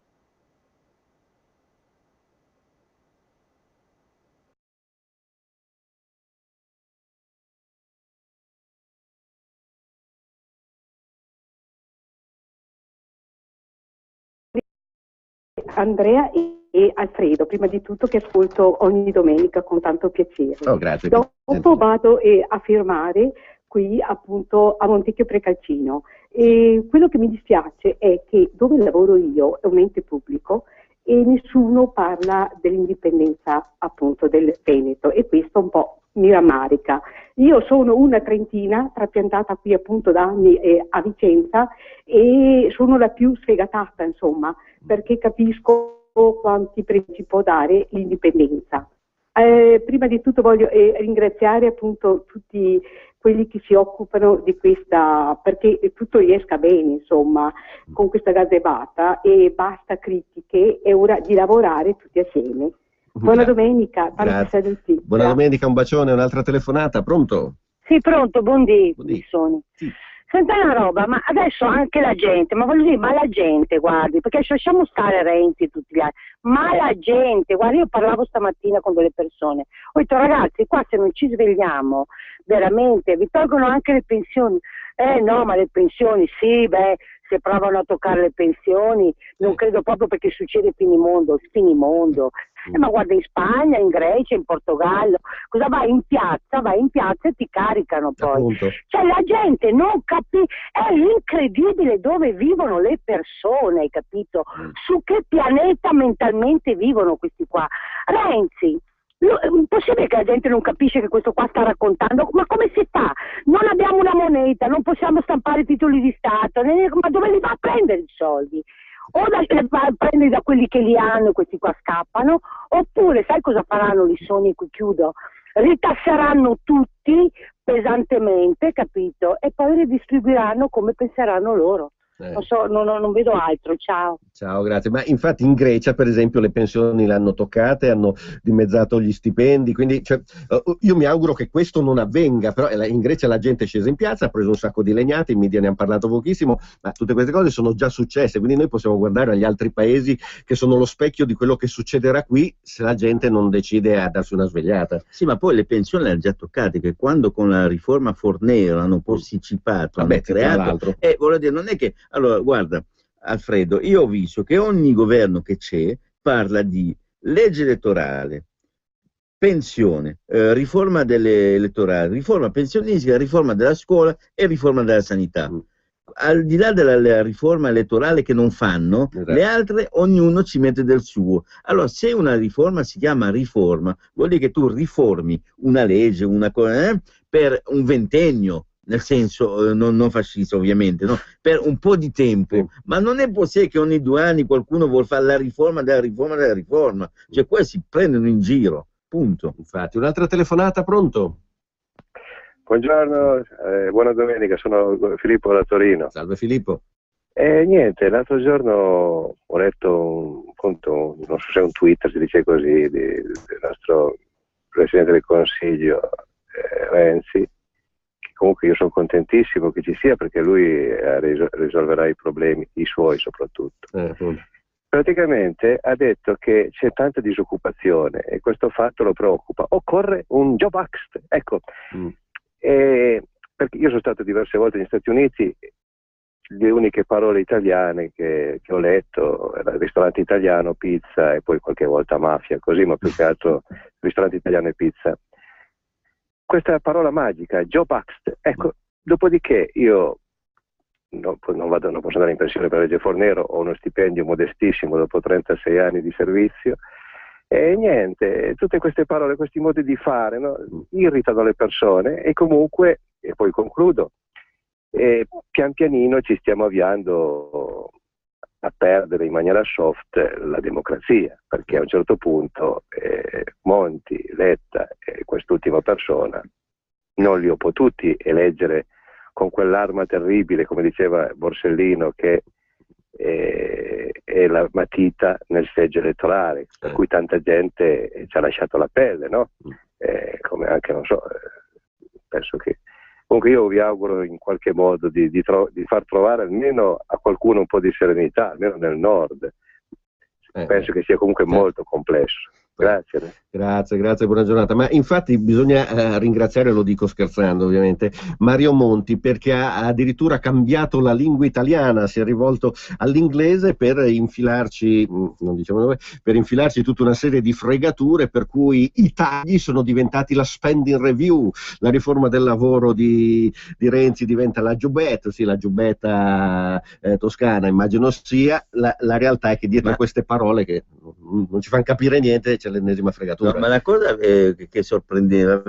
Andrea e Alfredo, prima di tutto, che ascolto ogni domenica con tanto piacere. Oh, grazie. Dopo vado a firmare qui appunto a Montecchio Precalcino. E quello che mi dispiace è che dove lavoro io è un ente pubblico e nessuno parla dell'indipendenza appunto del Veneto, e questo un po' mi rammarica. Io sono una trentina, trapiantata qui appunto da anni a Vicenza, e sono la più sfegatata, insomma, perché capisco quanti pregi può dare l'indipendenza. Prima di tutto voglio ringraziare appunto tutti quelli che si occupano di questa, perché tutto riesca bene, insomma, con questa gazebata, e basta critiche, è ora di lavorare tutti assieme. Buona domenica, tanti saluti. Buona domenica, un bacione, un'altra telefonata, pronto? Sì, pronto, buondì. Sono. Sì. Senta una roba, ma adesso anche la gente, ma voglio dire, ma la gente, guardi, perché lasciamo stare Renzi e tutti gli altri, ma la gente, guardi, io parlavo stamattina con delle persone, ho detto ragazzi, qua se non ci svegliamo, veramente, vi tolgono anche le pensioni. No, ma le pensioni, sì, beh, se provano a toccare le pensioni, non credo proprio, perché succede finimondo. Ma guarda, in Spagna, in Grecia, in Portogallo, cosa vai in piazza e ti caricano poi. Appunto. Cioè la gente non capisce, è incredibile dove vivono le persone, hai capito? Su che pianeta mentalmente vivono questi qua. Renzi, è impossibile che la gente non capisce che questo qua sta raccontando, ma come si fa? Non abbiamo una moneta, non possiamo stampare titoli di Stato, ma dove li va a prendere i soldi? O va a prendere da quelli che li hanno, questi qua scappano, oppure sai cosa faranno gli Sony, qui chiudo? Ritasseranno tutti pesantemente, capito? E poi ridistribuiranno come penseranno loro. Non so, non vedo altro, ciao. Ciao, grazie. Ma infatti in Grecia, per esempio, le pensioni le hanno toccate, hanno dimezzato gli stipendi, quindi io mi auguro che questo non avvenga, però in Grecia la gente è scesa in piazza, ha preso un sacco di legnate, i media ne hanno parlato pochissimo, ma tutte queste cose sono già successe, quindi noi possiamo guardare agli altri paesi che sono lo specchio di quello che succederà qui se la gente non decide a darsi una svegliata. Sì, ma poi le pensioni le hanno già toccate, che quando con la riforma Fornero hanno posticipato, hanno creato, voglio dire, non è che... Allora, guarda, Alfredo, io ho visto che ogni governo che c'è parla di legge elettorale, pensione, riforma elettorale, riforma pensionistica, riforma della scuola e riforma della sanità. Al di là della riforma elettorale che non fanno, le altre ognuno ci mette del suo. Allora, se una riforma si chiama riforma, vuol dire che tu riformi una legge, una cosa, per un ventennio, nel senso non fascista ovviamente, no? Per un po' di tempo, ma non è possibile che ogni 2 anni qualcuno vuol fare la riforma della riforma della riforma, cioè qua si prendono in giro, punto. Infatti, un'altra telefonata, pronto? Buongiorno, buona domenica, sono Filippo da Torino. Salve Filippo. Niente, l'altro giorno ho letto appunto, non so se è un Twitter, si dice così, del nostro Presidente del Consiglio, Renzi. Comunque io sono contentissimo che ci sia, perché lui risolverà i problemi, i suoi soprattutto. Praticamente ha detto che c'è tanta disoccupazione e questo fatto lo preoccupa. Occorre un Job Act, ecco. Perché io sono stato diverse volte negli Stati Uniti, le uniche parole italiane che ho letto era ristorante italiano, pizza e poi qualche volta mafia, così, ma più che altro ristorante italiano e pizza. Questa parola magica, Job Act, ecco, dopodiché io non posso andare in pensione per legge Fornero, ho uno stipendio modestissimo dopo 36 anni di servizio, e niente, tutte queste parole, questi modi di fare, no, irritano le persone e comunque, e poi concludo, pian pianino ci stiamo avviando a perdere in maniera soft la democrazia, perché a un certo punto Monti, Letta e quest'ultima persona non li ho potuti eleggere con quell'arma terribile, come diceva Borsellino, che è la matita nel seggio elettorale, per cui tanta gente ci ha lasciato la pelle, no? Come anche, non so, penso che Comunque io vi auguro in qualche modo di far trovare almeno a qualcuno un po' di serenità, almeno nel nord. Penso che sia comunque molto complesso. Grazie. Grazie, buona giornata. Ma infatti bisogna ringraziare, lo dico scherzando ovviamente, Mario Monti, perché ha addirittura cambiato la lingua italiana, si è rivolto all'inglese per infilarci, non diciamo dove, per infilarci tutta una serie di fregature, per cui i tagli sono diventati la spending review, la riforma del lavoro di Renzi diventa la giubbetta, sì, la giubbetta toscana immagino sia, la realtà è che dietro a queste parole che non ci fanno capire niente c'è l'ennesima fregatura. No, ma la cosa che sorprendeva,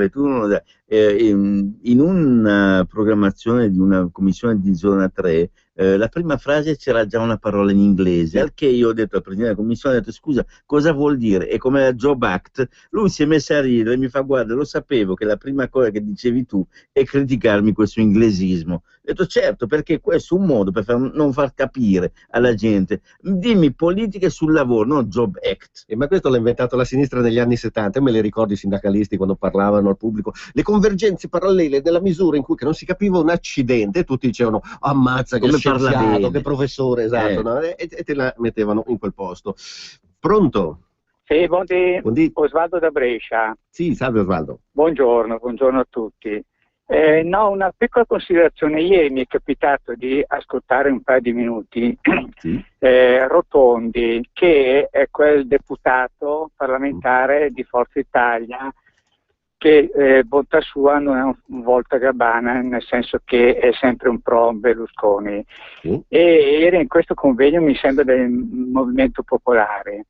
in una programmazione di una commissione di zona 3, la prima frase c'era già una parola in inglese, al che io ho detto al presidente della commissione, ho detto scusa, cosa vuol dire? E come la Job Act, lui si è messo a ridere e mi fa guarda, lo sapevo che la prima cosa che dicevi tu è criticarmi questo inglesismo. Ho detto certo, perché questo è un modo per non far capire alla gente, dimmi politiche sul lavoro, non Job Act. Ma questo l'ha inventato la sinistra negli anni 70, me le ricordo i sindacalisti quando parlavano al pubblico, le convergenze parallele della misura in cui che non si capiva un accidente, tutti dicevano ammazza che scienziato, che professore, esatto, no? E te la mettevano in quel posto. Pronto? Sì, buondì. Osvaldo da Brescia. Sì, salve Osvaldo. Buongiorno a tutti. No, una piccola considerazione. Ieri mi è capitato di ascoltare un paio di minuti sì. Rotondi, che è quel deputato parlamentare di Forza Italia che bontà sua non è un voltagabbana, nel senso che è sempre un pro Berlusconi. E era in questo convegno, mi sembra, del Movimento Popolare,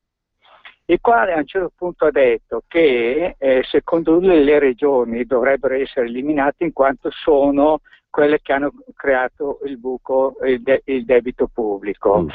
il quale a un certo punto ha detto che secondo lui le regioni dovrebbero essere eliminate in quanto sono quelle che hanno creato il buco, il debito pubblico.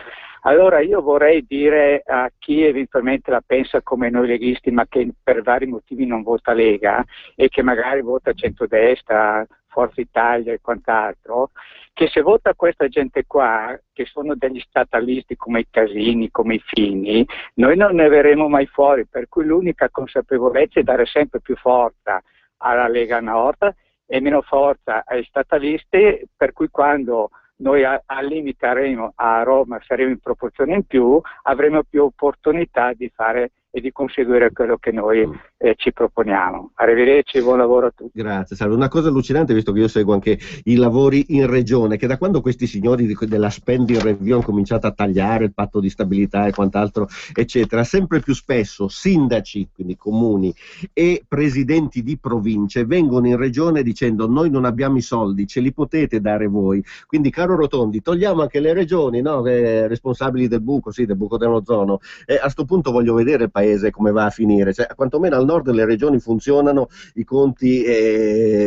Allora io vorrei dire a chi eventualmente la pensa come noi leghisti, ma che per vari motivi non vota Lega e che magari vota centrodestra, Forza Italia e quant'altro, che se vota questa gente qua, che sono degli statalisti come i Casini, come i Fini, noi non ne verremo mai fuori, per cui l'unica consapevolezza è dare sempre più forza alla Lega Nord e meno forza ai statalisti, per cui quando noi limiteremo a Roma, saremo in proporzione in più, avremo più opportunità di fare e di conseguire quello che noi ci proponiamo. Arrivederci, buon lavoro a tutti. Grazie, salve. Una cosa allucinante, visto che io seguo anche i lavori in regione, che da quando questi signori della spending review hanno cominciato a tagliare il patto di stabilità e quant'altro, eccetera, sempre più spesso sindaci, quindi comuni, e presidenti di province vengono in regione dicendo noi non abbiamo i soldi, ce li potete dare voi. Quindi, caro Rotondi, togliamo anche le regioni, no? Responsabili del buco, sì, del buco dell'ozono. A sto punto voglio vedere il paese come va a finire, cioè, quantomeno al nord le regioni funzionano, i conti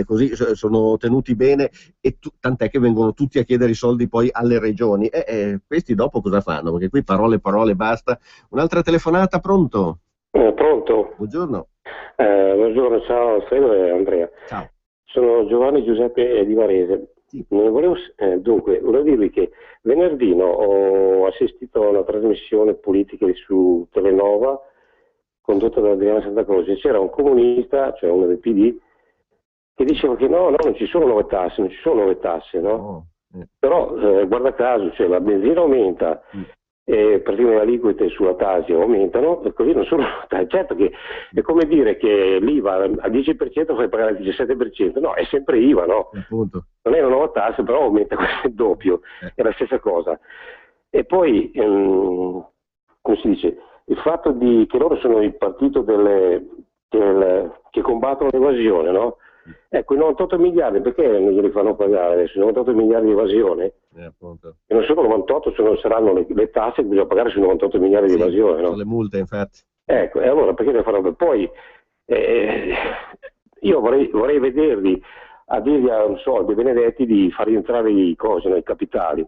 così sono tenuti bene, e tant'è che vengono tutti a chiedere i soldi poi alle regioni, questi dopo cosa fanno? Perché qui parole, basta. Un'altra telefonata, pronto? Pronto. Buongiorno. Buongiorno, ciao Alfredo e Andrea. Ciao. Sono Giovanni Giuseppe di Varese. Sì. Dunque, volevo dirvi che venerdì ho assistito a una trasmissione politica su Telenova condotta da Adriana Santacroce. C'era un comunista, cioè uno del PD, che diceva che no, non ci sono nuove tasse, no? Però guarda caso, cioè, la benzina aumenta, praticamente le aliquote sulla tasi aumentano, e così non sono certo che è come dire che l'IVA al 10% fai pagare il 17%, no, è sempre IVA, no? Appunto. Non è una nuova tassa, però aumenta il doppio, è la stessa cosa. E poi, come si dice, il fatto che loro sono il partito che combattono l'evasione, no? Ecco, i 98 miliardi, perché non glieli fanno pagare adesso? I 98 miliardi di evasione? E non sono 98, saranno le tasse che bisogna pagare sui 98 miliardi di evasione, no? Sono le multe, infatti. Ecco, e allora perché ne faranno? Poi io vorrei vederli a dirgli a De Benedetti di far rientrare i capitali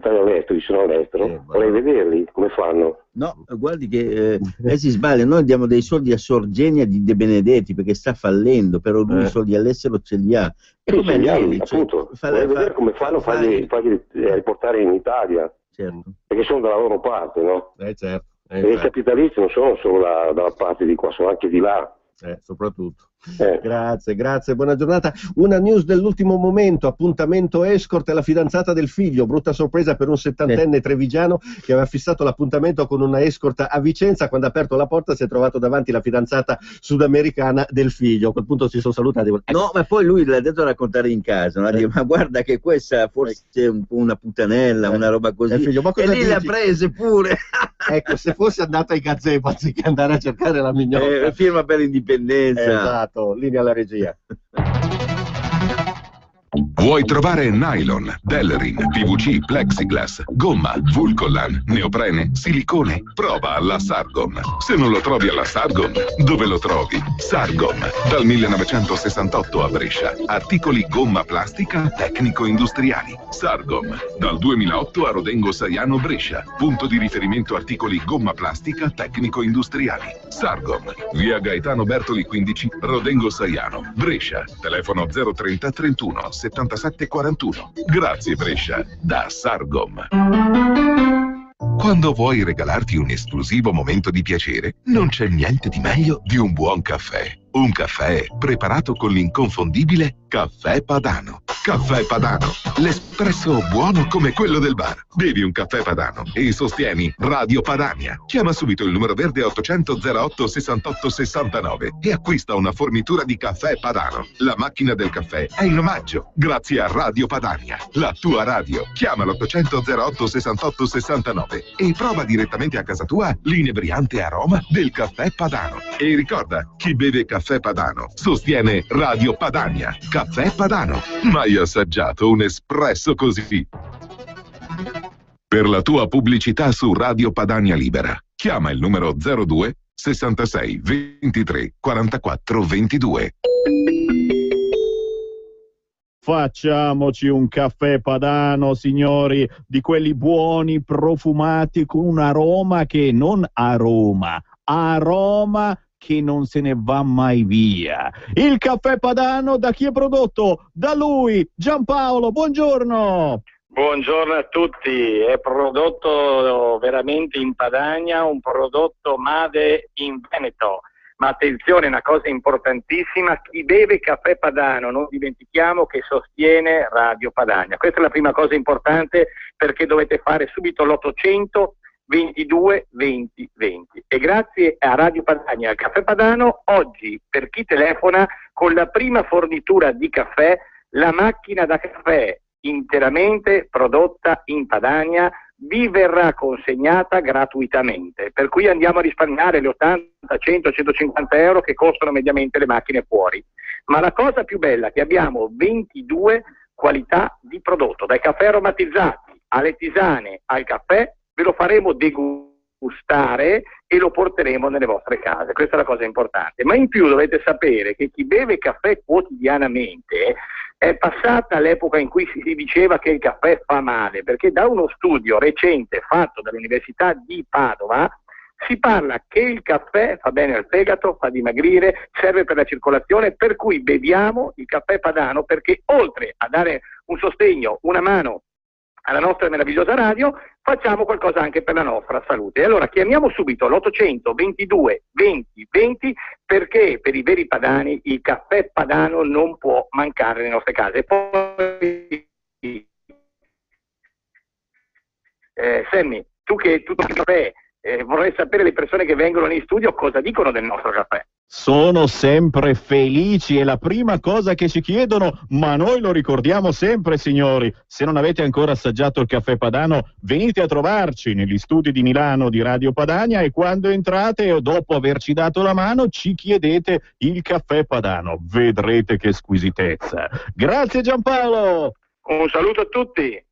all'estero, che sono all'estero, vorrei vederli come fanno. No, guardi che si sbaglia, noi diamo dei soldi a Sorgenia di De Benedetti perché sta fallendo, però lui i soldi all'estero ce li ha. E sì, come lei, appunto, vorrei vedere come fanno a farli riportare in Italia, certo. Perché sono dalla loro parte, no? Certo. Perché i capitalisti non sono solo dalla parte di qua, sono anche di là. Soprattutto. Grazie, buona giornata. Una news dell'ultimo momento, appuntamento escort e la fidanzata del figlio, brutta sorpresa per un 70enne trevigiano che aveva fissato l'appuntamento con una escort a Vicenza. Quando ha aperto la porta si è trovato davanti la fidanzata sudamericana del figlio. A quel punto si sono salutati. No, ma poi lui l'ha detto a raccontare in casa, no? Ma guarda che questa forse è un po' una puttanella, una roba così, figlio, ma cosa e lì l'ha prese pure. Ecco, se fosse andato ai gazebo anziché andare a cercare la mignota. Firma per l'indipendenza. Esatto, linea alla regia. Vuoi trovare nylon, Delrin, PVC, plexiglass, gomma, Vulcolan, neoprene, silicone? Prova alla Sargom. Se non lo trovi alla Sargom, dove lo trovi? Sargom, dal 1968 a Brescia. Articoli gomma plastica tecnico-industriali. Sargom, dal 2008 a Rodengo Saiano Brescia. Punto di riferimento articoli gomma plastica tecnico-industriali. Sargom, via Gaetano Bertoli 15, Rodengo Saiano, Brescia. Telefono 030 31 77 41. Grazie Brescia, da Sargom. Quando vuoi regalarti un esclusivo momento di piacere, non c'è niente di meglio di un buon caffè. Un caffè preparato con l'inconfondibile Caffè Padano. Caffè Padano, l'espresso buono come quello del bar. Bevi un caffè Padano e sostieni Radio Padania. Chiama subito il numero verde 800 08 68 69 e acquista una fornitura di Caffè Padano. La macchina del caffè è in omaggio, grazie a Radio Padania, la tua radio. Chiama l'800 08 68 69 e prova direttamente a casa tua l'inebriante aroma del Caffè Padano. E ricorda, chi beve Caffè Padano sostiene Radio Padania. Caffè Padano. Mai assaggiato un espresso così? Per la tua pubblicità su Radio Padania Libera, chiama il numero 02 66 23 44 22. Facciamoci un caffè Padano, signori, di quelli buoni, profumati, con un aroma che non aroma, che non se ne va mai via. Il caffè Padano da chi è prodotto? Da lui, Giampaolo, buongiorno! Buongiorno a tutti, è prodotto veramente in Padania, un prodotto made in Veneto. Ma attenzione, una cosa importantissima, chi beve caffè Padano, non dimentichiamo che sostiene Radio Padania. Questa è la prima cosa importante, perché dovete fare subito l'800 22 20 20 e grazie a Radio Padania e al Caffè Padano oggi per chi telefona con la prima fornitura di caffè, la macchina da caffè interamente prodotta in Padania vi verrà consegnata gratuitamente, per cui andiamo a risparmiare le 80, 100, 150 euro che costano mediamente le macchine fuori. Ma la cosa più bella è che abbiamo 22 qualità di prodotto, dai caffè aromatizzati alle tisane al caffè. Ve lo faremo degustare e lo porteremo nelle vostre case, questa è la cosa importante. Ma in più dovete sapere che chi beve caffè quotidianamente è passata l'epoca in cui si diceva che il caffè fa male, perché da uno studio recente fatto dall'Università di Padova si parla che il caffè fa bene al fegato, fa dimagrire, serve per la circolazione, per cui beviamo il caffè Padano, perché oltre a dare un sostegno, una mano alla nostra meravigliosa radio, facciamo qualcosa anche per la nostra salute. E allora chiamiamo subito l'800 22 20 20 perché per i veri padani il caffè Padano non può mancare nelle nostre case. E poi Sammy, tu che tutto il caffè, vorrei sapere le persone che vengono in studio cosa dicono del nostro caffè. Sono sempre felici, è la prima cosa che ci chiedono, ma noi lo ricordiamo sempre, signori. Se non avete ancora assaggiato il caffè Padano, venite a trovarci negli studi di Milano di Radio Padania e quando entrate o dopo averci dato la mano ci chiedete il caffè Padano. Vedrete che squisitezza. Grazie Giampaolo! Un saluto a tutti!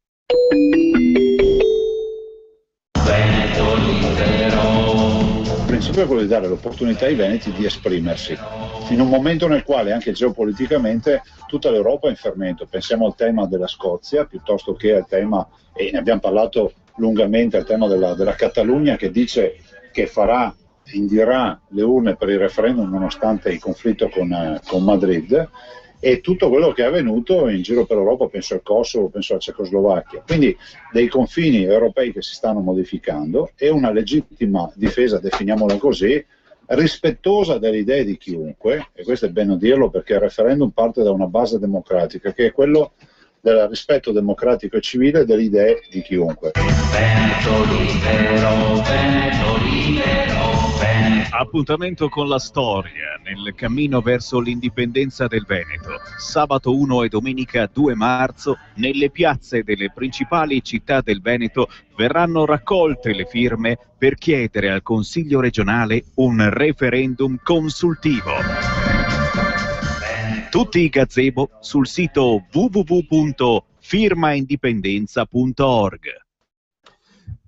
Veneto libero. Il principio è quello di dare l'opportunità ai veneti di esprimersi in un momento nel quale anche geopoliticamente tutta l'Europa è in fermento. Pensiamo al tema della Scozia piuttosto che al tema, e ne abbiamo parlato lungamente, al tema della Catalogna, che dice che indirà le urne per il referendum nonostante il conflitto con Madrid, e tutto quello che è avvenuto in giro per l'Europa, penso al Kosovo, penso alla Cecoslovacchia. Quindi dei confini europei che si stanno modificando e una legittima difesa, definiamola così, rispettosa delle idee di chiunque, e questo è bene dirlo perché il referendum parte da una base democratica che è quello del rispetto democratico e civile delle idee di chiunque. Veneto libero, Veneto libero, Veneto. Appuntamento con la storia nel cammino verso l'indipendenza del Veneto. Sabato 1 e domenica 2 marzo nelle piazze delle principali città del Veneto verranno raccolte le firme per chiedere al Consiglio regionale un referendum consultivo. Tutti i gazebo sul sito www.firmaindipendenza.org.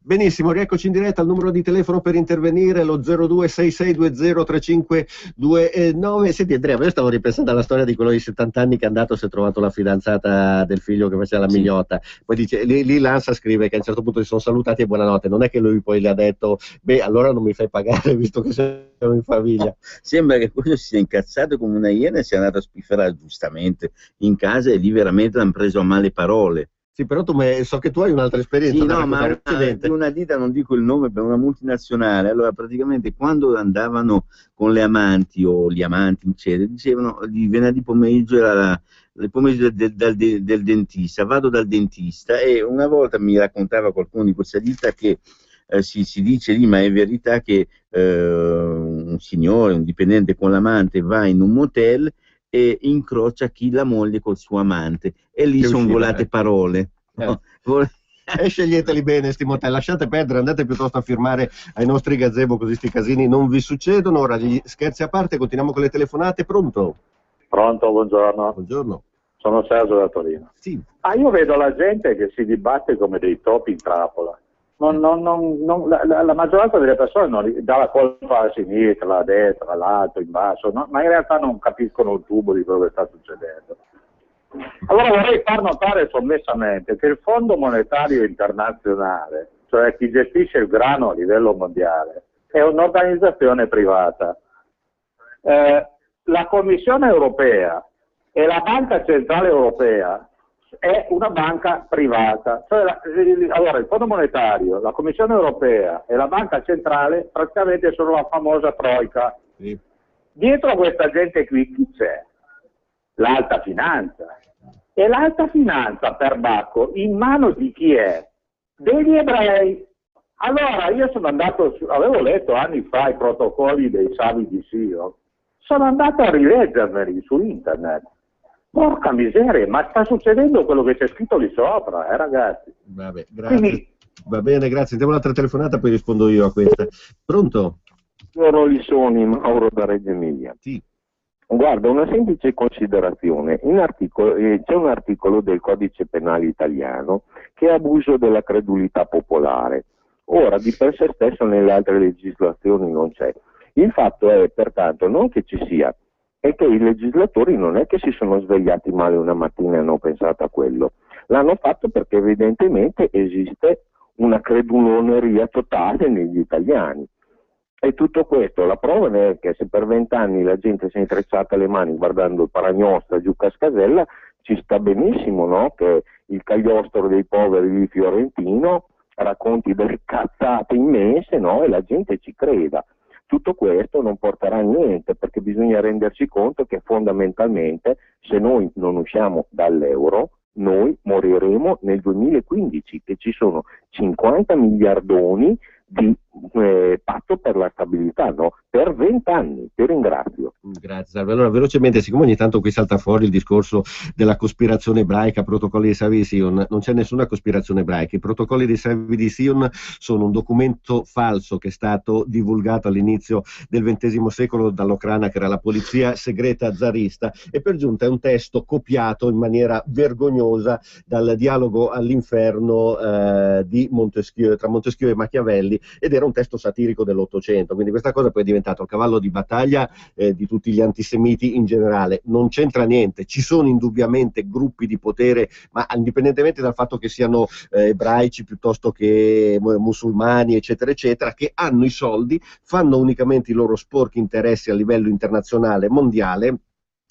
Benissimo, rieccoci in diretta. Al numero di telefono per intervenire lo 0266203529. Senti Andrea, io stavo ripensando alla storia di quello di 70 anni che è andato, si è trovato la fidanzata del figlio che faceva la mignotta. Poi dice, lì l'ANSA scrive che a un certo punto si sono salutati e buonanotte. Non è che lui poi le ha detto, beh, allora non mi fai pagare visto che siamo in famiglia. Sembra che quello si sia incazzato come una iena e sia andato a spifferare giustamente in casa, e lì veramente l'hanno preso a male parole. Sì, però so che tu hai un'altra esperienza. Sì, no, ma una ditta, non dico il nome, per una multinazionale. Allora, praticamente quando andavano con le amanti o gli amanti, eccetera, dicevano di venerdì pomeriggio era il pomeriggio del dentista, vado dal dentista, e una volta mi raccontava qualcuno di questa ditta che si dice lì, ma è verità, che un signore, un dipendente con l'amante va in un motel e incrocia la moglie col suo amante, e lì sono volate parole. No? E sceglieteli bene sti motel, lasciate perdere, andate piuttosto a firmare ai nostri gazebo, così sti casini non vi succedono. Ora gli scherzi a parte, continuiamo con le telefonate. Pronto? Pronto, buongiorno. Buongiorno. Sono Sergio da Torino. Sì. Io vedo la gente che si dibatte come dei topi in trappola. La maggioranza delle persone non dà la colpa a sinistra, a destra, all'alto, in basso, no? Ma in realtà non capiscono un tubo di quello che sta succedendo. Allora vorrei far notare sommessamente che il Fondo Monetario Internazionale, cioè chi gestisce il grano a livello mondiale, è un'organizzazione privata. La Commissione Europea e la Banca Centrale Europea è una banca privata. Allora il Fondo Monetario, la Commissione Europea e la Banca Centrale praticamente sono la famosa troika. Sì. Dietro questa gente qui chi c'è? L'alta finanza. E l'alta finanza, per Bacco, in mano di chi è? Degli ebrei. Allora io sono andato, avevo letto anni fa i protocolli dei Savi di Sion, sono andato a rileggermeli su internet. Porca miseria, ma sta succedendo quello che c'è scritto lì sopra, ragazzi. Vabbè, grazie. Quindi... Va bene, grazie. Andiamo un'altra telefonata, poi rispondo io a questa. Pronto? Buongiorno, Lisoni, Mauro da Reggio Emilia. Sì. Guarda, una semplice considerazione. C'è un articolo del Codice Penale italiano che è abuso della credulità popolare. Ora, di per sé stesso nelle altre legislazioni non c'è. Il fatto è, pertanto, non che ci sia, è che i legislatori non è che si sono svegliati male una mattina e hanno pensato a quello. L'hanno fatto perché evidentemente esiste una creduloneria totale negli italiani. E tutto questo, la prova è che se per 20 anni la gente si è intrecciata le mani guardando il Paragnosta giù Cascasella, ci sta benissimo, no? Che il Cagliostro dei poveri di Fiorentino racconti delle cazzate immense, no? E la gente ci creda. Tutto questo non porterà a niente, perché bisogna rendersi conto che fondamentalmente se noi non usciamo dall'euro, noi moriremo nel 2015, che ci sono 50 miliardoni di patto per la stabilità, no? Per 20 anni. Ti ringrazio. Grazie Salve. Allora, velocemente, siccome ogni tanto qui salta fuori il discorso della cospirazione ebraica, protocolli di Savi di Sion, non c'è nessuna cospirazione ebraica. I protocolli di Savi di Sion sono un documento falso che è stato divulgato all'inizio del XX secolo dall'Ochrana, che era la polizia segreta zarista, e per giunta è un testo copiato in maniera vergognosa dal dialogo all'inferno di Montesquieu, tra Montesquieu e Machiavelli, ed era un testo satirico dell'Ottocento, quindi questa cosa poi è diventato il cavallo di battaglia di tutti gli antisemiti in generale. Non c'entra niente, ci sono indubbiamente gruppi di potere, ma indipendentemente dal fatto che siano ebraici piuttosto che musulmani, eccetera, eccetera, che hanno i soldi, fanno unicamente i loro sporchi interessi a livello internazionale, mondiale,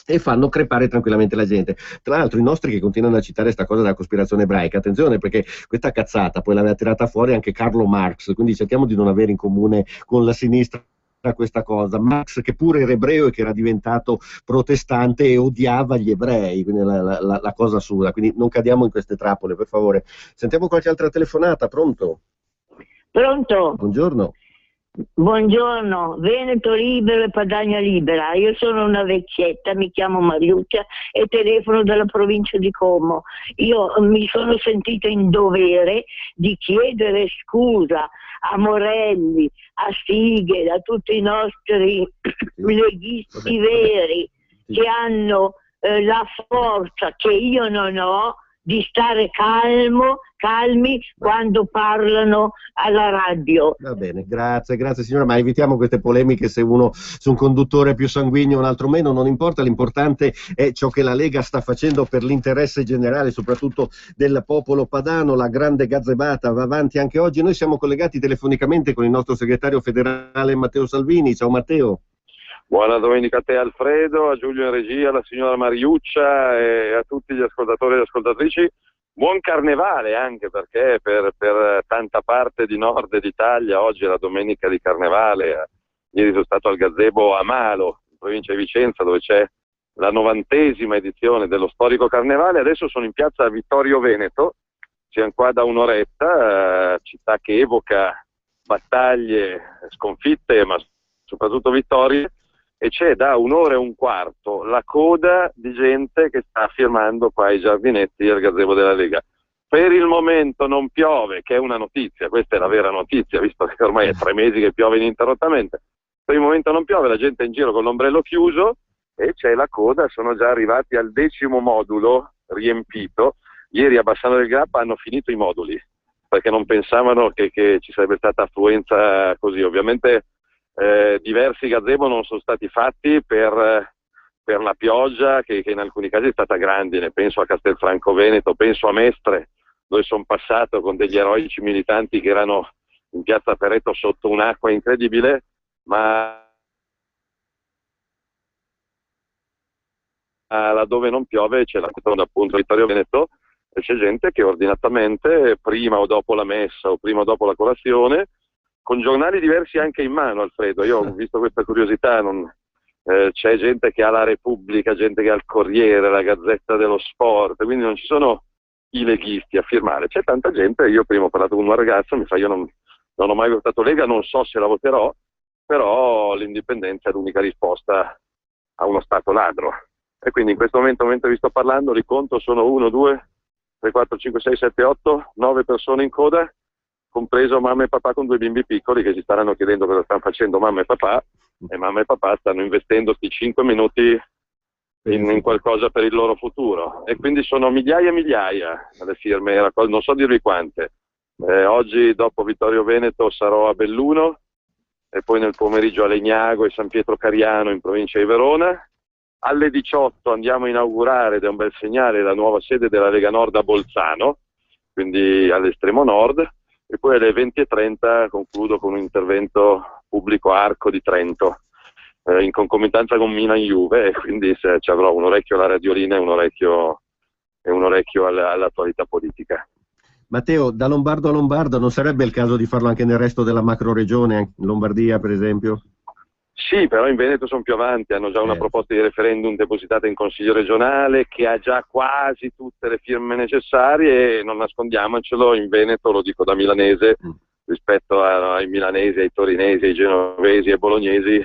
e fanno crepare tranquillamente la gente. Tra l'altro i nostri che continuano a citare questa cosa della cospirazione ebraica, attenzione, perché questa cazzata poi l'aveva tirata fuori anche Carlo Marx, quindi cerchiamo di non avere in comune con la sinistra questa cosa. Marx, che pure era ebreo e che era diventato protestante e odiava gli ebrei, quindi la cosa assurda. Quindi non cadiamo in queste trappole, per favore. Sentiamo qualche altra telefonata. Pronto? Pronto? Buongiorno. Buongiorno, Veneto libero e Padania libera. Io sono una vecchietta, mi chiamo Mariuccia e telefono dalla provincia di Como. Io mi sono sentita in dovere di chiedere scusa a Morelli, a Sigel, a tutti i nostri leghisti veri che hanno la forza che io non ho di stare calmi quando parlano alla radio. Va bene, grazie signora, ma evitiamo queste polemiche su un conduttore più sanguigno o un altro meno, non importa, l'importante è ciò che la Lega sta facendo per l'interesse generale, soprattutto del popolo padano. La grande gazzebata va avanti anche oggi. Noi siamo collegati telefonicamente con il nostro segretario federale Matteo Salvini. Ciao Matteo. Buona domenica a te Alfredo, a Giulio in regia, alla signora Mariuccia e a tutti gli ascoltatori e le ascoltatrici. Buon carnevale anche perché per tanta parte di nord d'Italia oggi è la domenica di carnevale. Ieri sono stato al gazebo a Malo, in provincia di Vicenza, dove c'è la 90ª edizione dello storico carnevale. Adesso sono in piazza Vittorio Veneto, siamo qua da un'oretta, città che evoca battaglie, sconfitte, ma soprattutto vittorie. E c'è da 1 ora e un quarto la coda di gente che sta firmando qua ai giardinetti del gazebo della Lega. Per il momento non piove, che è una notizia, questa è la vera notizia, visto che ormai è 3 mesi che piove ininterrottamente. Per il momento non piove, la gente è in giro con l'ombrello chiuso e c'è la coda, sono già arrivati al 10° modulo riempito. Ieri a Bassano del Grappa hanno finito i moduli, perché non pensavano che ci sarebbe stata affluenza così. Ovviamente diversi gazebo non sono stati fatti per la pioggia che in alcuni casi è stata grandine, penso a Castelfranco Veneto, penso a Mestre, dove sono passato con degli eroici militanti che erano in piazza Peretto sotto un'acqua incredibile, ma laddove non piove c'è la coda, appunto Vittorio Veneto, e c'è gente che ordinatamente prima o dopo la messa o prima o dopo la colazione, con giornali diversi anche in mano, Alfredo. Io ho visto questa curiosità, c'è gente che ha la Repubblica, gente che ha il Corriere, la Gazzetta dello Sport, quindi non ci sono i leghisti a firmare, c'è tanta gente. Io prima ho parlato con un ragazzo, mi fa: io non ho mai votato Lega, non so se la voterò, però l'indipendenza è l'unica risposta a uno Stato ladro. E quindi in questo momento, mentre vi sto parlando, li conto, sono 1, 2, 3, 4, 5, 6, 7, 8, 9 persone in coda, compreso mamma e papà con 2 bimbi piccoli che si staranno chiedendo cosa stanno facendo mamma e papà, e mamma e papà stanno investendo questi 5 minuti in qualcosa per il loro futuro. E quindi sono migliaia e migliaia le firme, non so dirvi quante. Oggi dopo Vittorio Veneto sarò a Belluno e poi nel pomeriggio a Legnago e San Pietro Cariano in provincia di Verona. Alle 18 andiamo a inaugurare, ed è un bel segnale, la nuova sede della Lega Nord a Bolzano, quindi all'estremo nord. E poi alle 20:30 concludo con un intervento pubblico a Arco di Trento, in concomitanza con Milan Juve, e quindi ci avrò un orecchio alla radiolina e un orecchio all'attualità politica. Matteo, da lombardo a lombardo, non sarebbe il caso di farlo anche nel resto della macroregione, in Lombardia per esempio? Sì, però in Veneto sono più avanti, hanno già una proposta di referendum depositata in Consiglio regionale che ha già quasi tutte le firme necessarie, e non nascondiamocelo, in Veneto, lo dico da milanese, rispetto ai milanesi, ai torinesi, ai genovesi e ai bolognesi,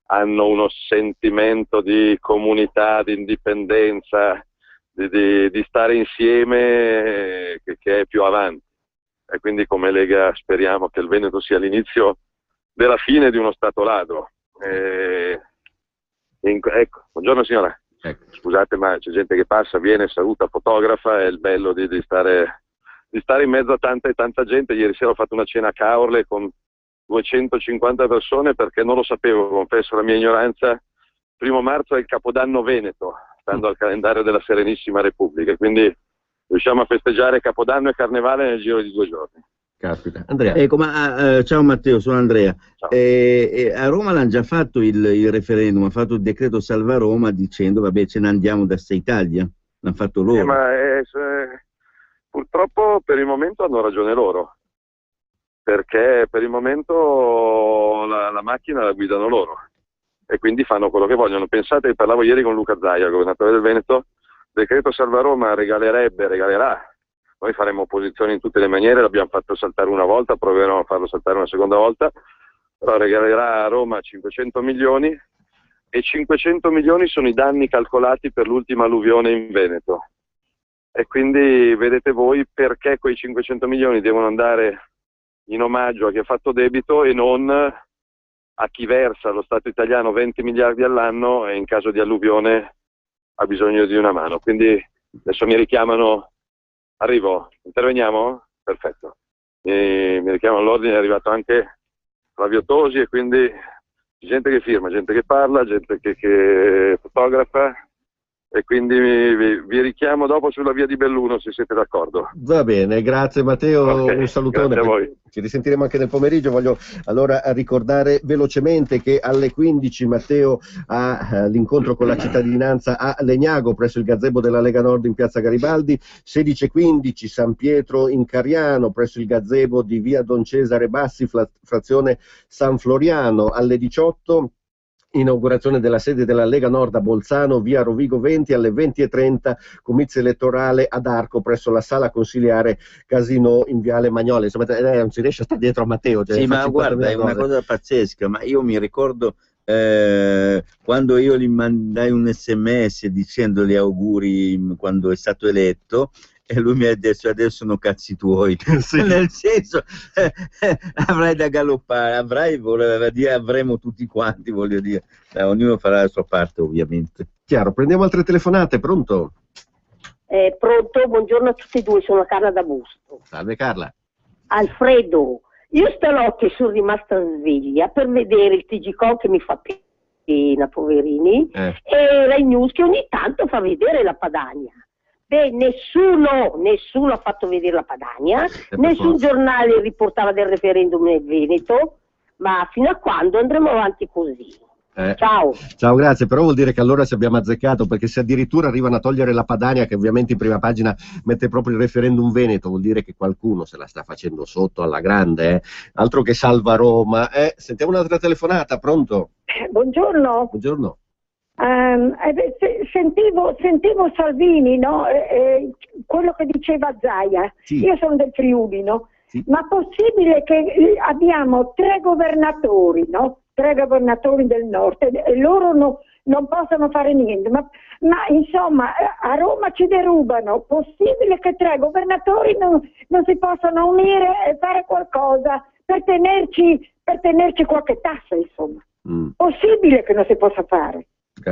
hanno uno sentimento di comunità, di indipendenza, di stare insieme che è più avanti. E quindi come Lega speriamo che il Veneto sia l'inizio della fine di uno Stato ladro. Ecco, buongiorno signora. Ecco. Scusate, ma c'è gente che passa, viene, saluta, fotografa, è il bello di stare in mezzo a tanta gente. Ieri sera ho fatto una cena a Caorle con 250 persone perché non lo sapevo, confesso la mia ignoranza. 1° marzo è il Capodanno Veneto, stando al calendario della Serenissima Repubblica, quindi riusciamo a festeggiare Capodanno e Carnevale nel giro di 2 giorni. Caspita. Andrea. Ecco, ciao Matteo, sono Andrea. A Roma l'hanno già fatto il referendum, ha fatto il decreto Salva Roma dicendo vabbè ce ne andiamo da Sta Italia, l'hanno fatto loro. Purtroppo per il momento hanno ragione loro, perché per il momento la macchina la guidano loro e quindi fanno quello che vogliono. Pensate che parlavo ieri con Luca Zaia, governatore del Veneto, decreto Salva Roma regalerà. Noi faremo opposizione in tutte le maniere, l'abbiamo fatto saltare una volta, proveremo a farlo saltare una seconda volta, però regalerà a Roma 500 milioni e 500 milioni sono i danni calcolati per l'ultima alluvione in Veneto. E quindi vedete voi perché quei 500 milioni devono andare in omaggio a chi ha fatto debito e non a chi versa allo Stato italiano 20 miliardi all'anno e in caso di alluvione ha bisogno di una mano. Quindi adesso mi richiamano. Arrivo, interveniamo? Perfetto. Mi richiamano all'ordine, è arrivato anche Flavio Tosi e quindi gente che firma, gente che parla, gente che fotografa e quindi vi richiamo dopo sulla via di Belluno se siete d'accordo. Va bene, grazie Matteo, un salutone. Grazie a voi. Ci risentiremo anche nel pomeriggio. Voglio allora ricordare velocemente che alle 15 Matteo ha l'incontro con la cittadinanza a Legnago presso il gazebo della Lega Nord in piazza Garibaldi, 16:15 San Pietro in Cariano presso il gazebo di via Don Cesare Bassi, frazione San Floriano, alle 18 inaugurazione della sede della Lega Nord a Bolzano, via Rovigo 20, alle 20:30 comizio elettorale ad Arco presso la sala consiliare Casino in viale Magnole. Insomma, non si riesce a stare dietro a Matteo. Cioè, sì, ma guarda, è una cosa pazzesca, ma io mi ricordo quando io gli mandai un SMS dicendogli auguri quando è stato eletto, e lui mi ha detto adesso sono cazzi tuoi, sì. Nel senso avrai da galoppare, voleva dire avremo tutti quanti, voglio dire, ognuno farà la sua parte ovviamente. Chiaro, prendiamo altre telefonate, pronto? Pronto, buongiorno a tutti e due, sono Carla da Busto. Salve Carla. Alfredo, io stanotte sono rimasta sveglia per vedere il TG che mi fa pena, poverini, e Rai News che ogni tanto fa vedere la Padania. Beh, nessuno ha fatto vedere la Padania, nessun giornale riportava del referendum nel Veneto, ma fino a quando andremo avanti così? Ciao. Ciao, grazie, però vuol dire che allora ci abbiamo azzeccato, perché se addirittura arrivano a togliere la Padania, che ovviamente in prima pagina mette proprio il referendum Veneto, vuol dire che qualcuno se la sta facendo sotto alla grande, altro che Salva Roma. Sentiamo un'altra telefonata, pronto? Buongiorno. Buongiorno. Sentivo Salvini, no? Quello che diceva Zaia, sì. Io sono del Friuli, no? Sì. Ma possibile che abbiamo 3 governatori, no? 3 governatori del nord e loro non possono fare niente, ma insomma a Roma ci derubano, possibile che 3 governatori non si possano unire e fare qualcosa per tenerci qualche tassa, insomma? Possibile che non si possa fare?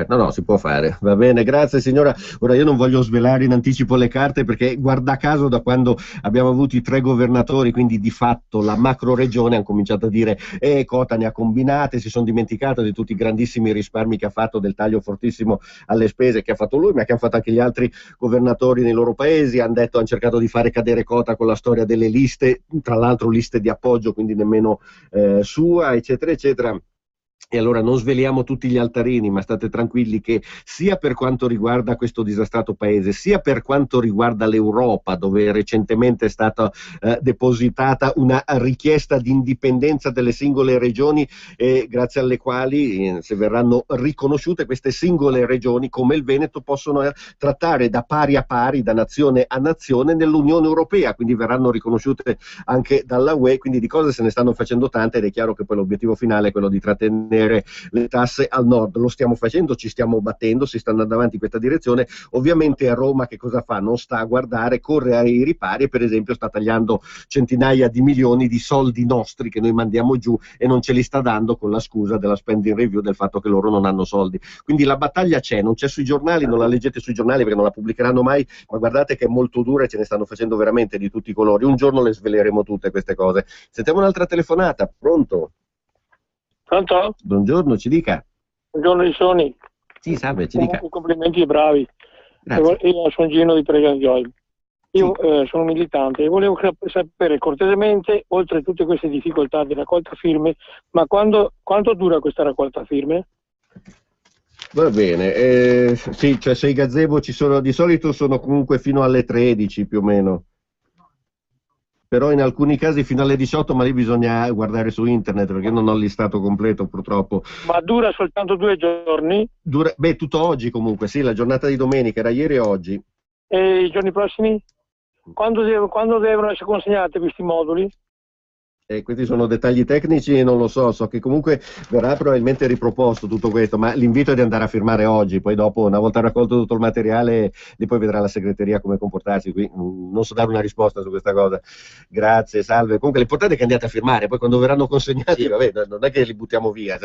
No, si può fare, va bene, grazie signora. Ora io non voglio svelare in anticipo le carte, perché guarda caso da quando abbiamo avuto i 3 governatori, quindi di fatto la macro regione, hanno cominciato a dire Cota ne ha combinate, si sono dimenticato di tutti i grandissimi risparmi che ha fatto, del taglio fortissimo alle spese che ha fatto lui, ma che hanno fatto anche gli altri governatori nei loro paesi. Hanno cercato di fare cadere Cota con la storia delle liste, tra l'altro liste di appoggio, quindi nemmeno sua, eccetera eccetera. E allora non sveliamo tutti gli altarini, ma state tranquilli che sia per quanto riguarda questo disastrato paese, sia per quanto riguarda l'Europa, dove recentemente è stata depositata una richiesta di indipendenza delle singole regioni, grazie alle quali, se verranno riconosciute, queste singole regioni come il Veneto possono trattare da pari a pari, da nazione a nazione nell'Unione Europea, quindi verranno riconosciute anche dalla UE. Quindi di cose se ne stanno facendo tante, ed è chiaro che poi l'obiettivo finale è quello di trattenere le tasse al nord. Lo stiamo facendo, ci stiamo battendo, si sta andando avanti in questa direzione. Ovviamente a Roma che cosa fa? Non sta a guardare, corre ai ripari, e per esempio sta tagliando centinaia di milioni di soldi nostri che noi mandiamo giù e non ce li sta dando con la scusa della spending review, del fatto che loro non hanno soldi. Quindi la battaglia c'è, non c'è sui giornali, non la leggete sui giornali perché non la pubblicheranno mai, ma guardate che è molto dura e ce ne stanno facendo veramente di tutti i colori. Un giorno le sveleremo tutte queste cose. Sentiamo un'altra telefonata, pronto? Pronto? Buongiorno, ci dica. Buongiorno, Sony. Sì, salve, ci dica. Complimenti, bravi. Io sono Gino di Preganzioli. Io sono militante e volevo sapere cortesemente, oltre tutte queste difficoltà di raccolta firme, ma quanto dura questa raccolta firme? Va bene, sì, cioè se i gazebo ci sono, di solito sono comunque fino alle 13 più o meno. però in alcuni casi fino alle 18, ma lì bisogna guardare su internet perché non ho il listato completo purtroppo. Ma dura soltanto 2 giorni? Beh, tutto oggi comunque, sì, la giornata di domenica, era ieri e oggi. E i giorni prossimi? Quando devono essere consegnati questi moduli? Questi sono dettagli tecnici, non lo so che comunque verrà probabilmente riproposto tutto questo, ma l'invito è di andare a firmare oggi, poi dopo, una volta raccolto tutto il materiale, lì poi vedrà la segreteria come comportarsi. Qui non so dare una risposta su questa cosa. Grazie, salve. Comunque l'importante è che andiate a firmare, poi quando verranno consegnati, vabbè, non è che li buttiamo via,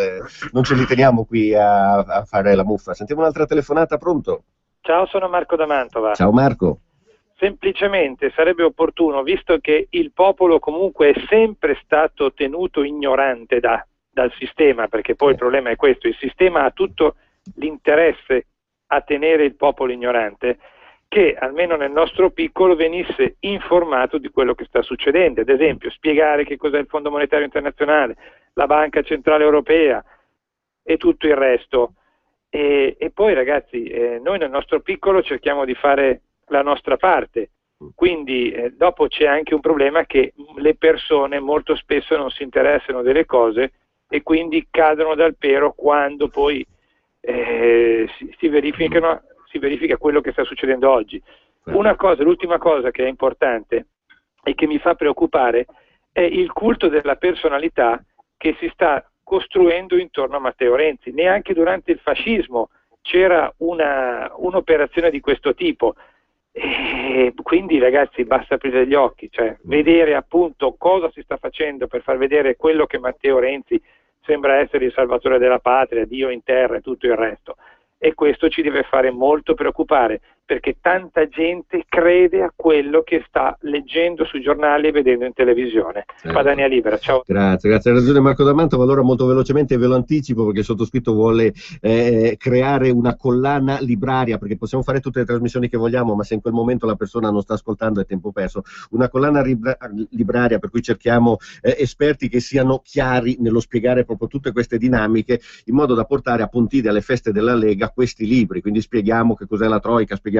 non ce li teniamo qui a fare la muffa. Sentiamo un'altra telefonata, pronto? Ciao, sono Marco da Mantova. Ciao Marco. Semplicemente sarebbe opportuno, visto che il popolo comunque è sempre stato tenuto ignorante dal sistema, perché poi il problema è questo, il sistema ha tutto l'interesse a tenere il popolo ignorante, che almeno nel nostro piccolo venisse informato di quello che sta succedendo, ad esempio spiegare che cos'è il Fondo Monetario Internazionale, la Banca Centrale Europea e tutto il resto. E poi ragazzi, noi nel nostro piccolo cerchiamo di fare la nostra parte, quindi dopo c'è anche un problema che le persone molto spesso non si interessano delle cose e quindi cadono dal pero quando poi si verifica quello che sta succedendo oggi. L'ultima cosa che è importante e che mi fa preoccupare è il culto della personalità che si sta costruendo intorno a Matteo Renzi. Neanche durante il fascismo c'era un'operazione di questo tipo. E quindi ragazzi basta aprire gli occhi, cioè vedere appunto cosa si sta facendo per far vedere quello che Matteo Renzi sembra essere il salvatore della patria, Dio in terra e tutto il resto, e questo ci deve fare molto preoccupare perché tanta gente crede a quello che sta leggendo sui giornali e vedendo in televisione. Padania Libera, ciao. Grazie, hai ragione Marco da Mantova. Allora molto velocemente ve lo anticipo perché il sottoscritto vuole creare una collana libraria, perché possiamo fare tutte le trasmissioni che vogliamo, ma se in quel momento la persona non sta ascoltando è tempo perso. Una collana libraria per cui cerchiamo esperti che siano chiari nello spiegare proprio tutte queste dinamiche, in modo da portare a Pontide alle feste della Lega questi libri, quindi spieghiamo che cos'è la Troica, spieghiamo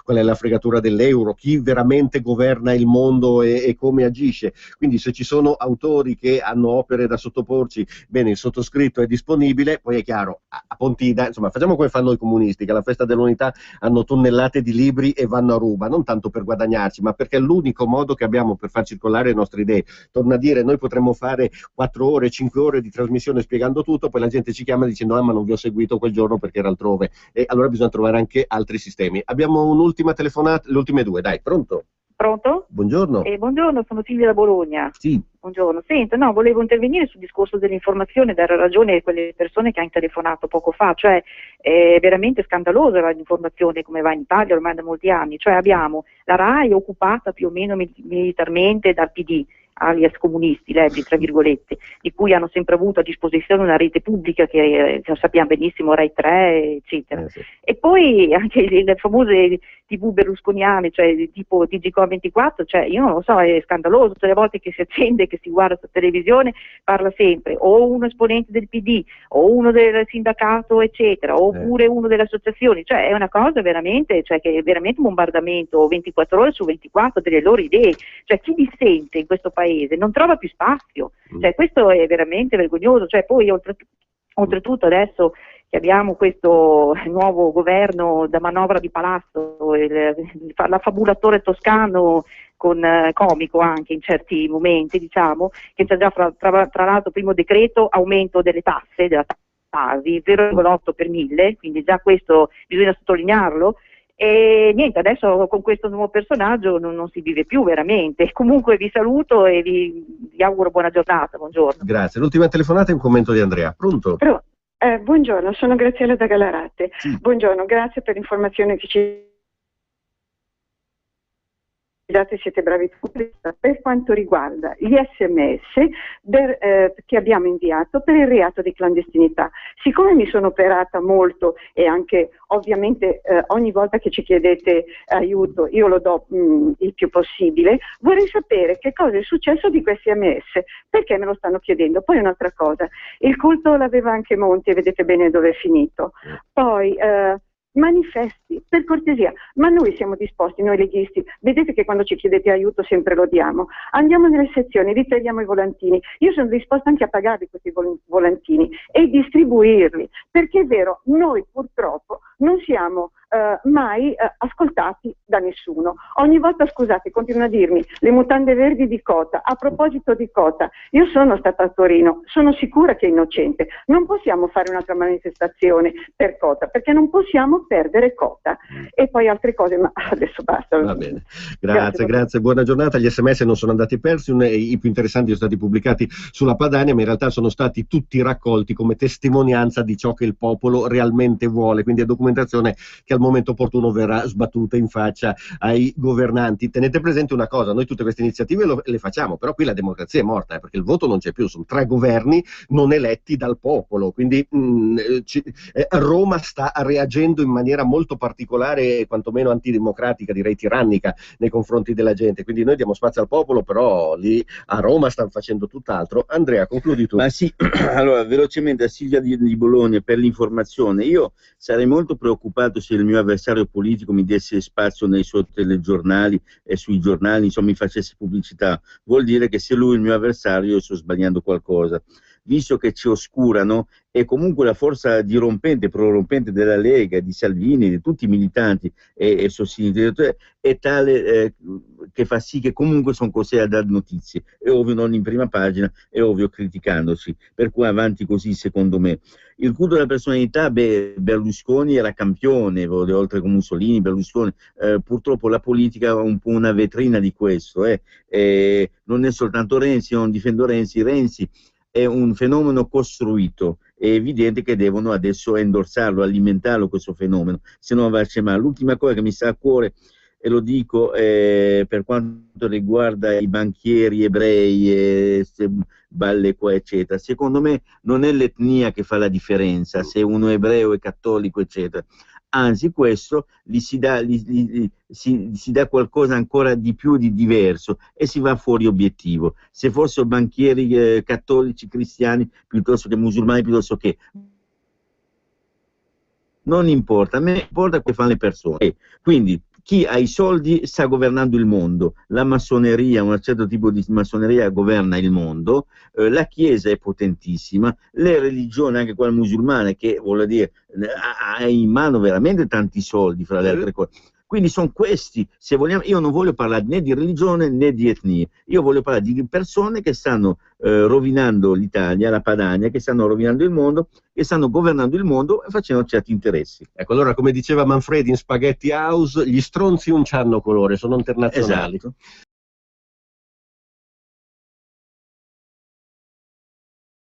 qual è la fregatura dell'euro, chi veramente governa il mondo e come agisce. Quindi se ci sono autori che hanno opere da sottoporci, bene, il sottoscritto è disponibile. Poi è chiaro, a Pontida, insomma, facciamo come fanno i comunisti, che alla festa dell'unità hanno tonnellate di libri e vanno a ruba, non tanto per guadagnarci, ma perché è l'unico modo che abbiamo per far circolare le nostre idee. Torno a dire, noi potremmo fare 4 ore, 5 ore di trasmissione spiegando tutto, poi la gente ci chiama dicendo ma non vi ho seguito quel giorno perché era altrove, e allora bisogna trovare anche altri sistemi. Abbiamo un'ultima telefonata, le ultime 2, dai, pronto? Pronto? Buongiorno. Buongiorno, sono Silvia da Bologna. Sì. Buongiorno. Senta, no, volevo intervenire sul discorso dell'informazione, dare ragione a quelle persone che hanno telefonato poco fa, cioè è veramente scandalosa l'informazione come va in Italia ormai da molti anni, cioè abbiamo la RAI occupata più o meno militarmente dal PD, alias comunisti, leggi tra virgolette, di cui hanno sempre avuto a disposizione una rete pubblica che sappiamo benissimo, Rai 3, eccetera. Sì. E poi anche le famose TV berlusconiane, cioè tipo TG24, cioè io non lo so, è scandaloso, tutte le volte che si accende, che si guarda su televisione, parla sempre o uno esponente del PD, o uno del sindacato, eccetera, oppure uno delle associazioni, cioè è una cosa veramente, cioè che è veramente un bombardamento 24 ore su 24 delle loro idee, cioè chi dissente in questo paese non trova più spazio, cioè questo è veramente vergognoso, cioè poi oltretutto adesso che abbiamo questo nuovo governo da manovra di palazzo, l'affabulatore toscano con comico anche in certi momenti, diciamo, che c'è già tra l'altro primo decreto aumento delle tasse, della Tasi, 0,8 per 1000, quindi già questo bisogna sottolinearlo. E niente, adesso con questo nuovo personaggio non si vive più veramente. Comunque vi saluto e vi auguro buona giornata, buongiorno. Grazie. L'ultima telefonata è un commento di Andrea. Pronto? Buongiorno, sono Graziella da Galarate. Sì. Buongiorno, grazie per l'informazione che ci date, siete bravi tutti. Per quanto riguarda gli SMS che abbiamo inviato per il reato di clandestinità, siccome mi sono operata molto e anche ovviamente ogni volta che ci chiedete aiuto io lo do il più possibile, vorrei sapere che cosa è successo di questi SMS, perché me lo stanno chiedendo. Poi un'altra cosa, il culto l'aveva anche Monti e vedete bene dove è finito. Poi manifesto disposti, per cortesia, ma noi siamo disposti, noi leghisti, vedete che quando ci chiedete aiuto sempre lo diamo, andiamo nelle sezioni, ritagliamo i volantini, io sono disposta anche a pagarvi questi volantini e distribuirli, perché è vero, noi purtroppo non siamo mai ascoltati da nessuno. Ogni volta, scusate, continuano a dirmi le mutande verdi di Cota. A proposito di Cota, io sono stata a Torino, sono sicura che è innocente. Non possiamo fare un'altra manifestazione per Cota, perché non possiamo perdere Cota. E poi altre cose, ma adesso basta. Va bene. Grazie, buona giornata. Gli SMS non sono andati persi, i più interessanti sono stati pubblicati sulla Padania, ma in realtà sono stati tutti raccolti come testimonianza di ciò che il popolo realmente vuole, quindi è documentazione che al momento opportuno verrà sbattuta in faccia ai governanti. Tenete presente una cosa, noi tutte queste iniziative le facciamo, però qui la democrazia è morta, perché il voto non c'è più, sono 3 governi non eletti dal popolo, quindi Roma sta reagendo in maniera molto particolare e quantomeno antidemocratica, direi tirannica nei confronti della gente, quindi noi diamo spazio al popolo, però lì a Roma stanno facendo tutt'altro. Andrea, concludi tu. Ma sì, allora velocemente a Silvia di Bologna per l'informazione, io sarei molto preoccupato se il mio avversario politico mi desse spazio nei suoi telegiornali e sui giornali, insomma mi facesse pubblicità, vuol dire che se lui è il mio avversario io sto sbagliando qualcosa. Visto che ci oscurano e comunque la forza dirompente, prorompente della Lega, di Salvini, di tutti i militanti e sostenitori è tale che fa sì che comunque sono costretti a dare notizie, è ovvio non in prima pagina, è ovvio criticandoci, per cui avanti così secondo me. Il culto della personalità, Berlusconi era campione, oltre con Mussolini, Berlusconi, purtroppo la politica è un po' una vetrina di questo, non è soltanto Renzi, non difendo Renzi è un fenomeno costruito, è evidente che devono adesso endorsarlo, alimentarlo questo fenomeno, se no va a male. L'ultima cosa che mi sta a cuore, e lo dico per quanto riguarda i banchieri ebrei, balle qua eccetera, secondo me non è l'etnia che fa la differenza, se uno è ebreo è cattolico eccetera, anzi questo gli si dà qualcosa ancora di più di diverso e si va fuori obiettivo. Se fossero banchieri cattolici, cristiani, piuttosto che musulmani, piuttosto che... non importa, a me importa che fanno le persone. Quindi chi ha i soldi sta governando il mondo, la massoneria, un certo tipo di massoneria governa il mondo, la Chiesa è potentissima, le religioni, anche quella musulmana, che vuol dire ha in mano veramente tanti soldi, fra le altre cose. Quindi sono questi, se vogliamo, io non voglio parlare né di religione né di etnie, io voglio parlare di persone che stanno rovinando l'Italia, la Padania, che stanno rovinando il mondo, che stanno governando il mondo e facendo certi interessi. Ecco, allora come diceva Manfredi in Spaghetti House, gli stronzi non c'hanno colore, sono internazionali. Esatto.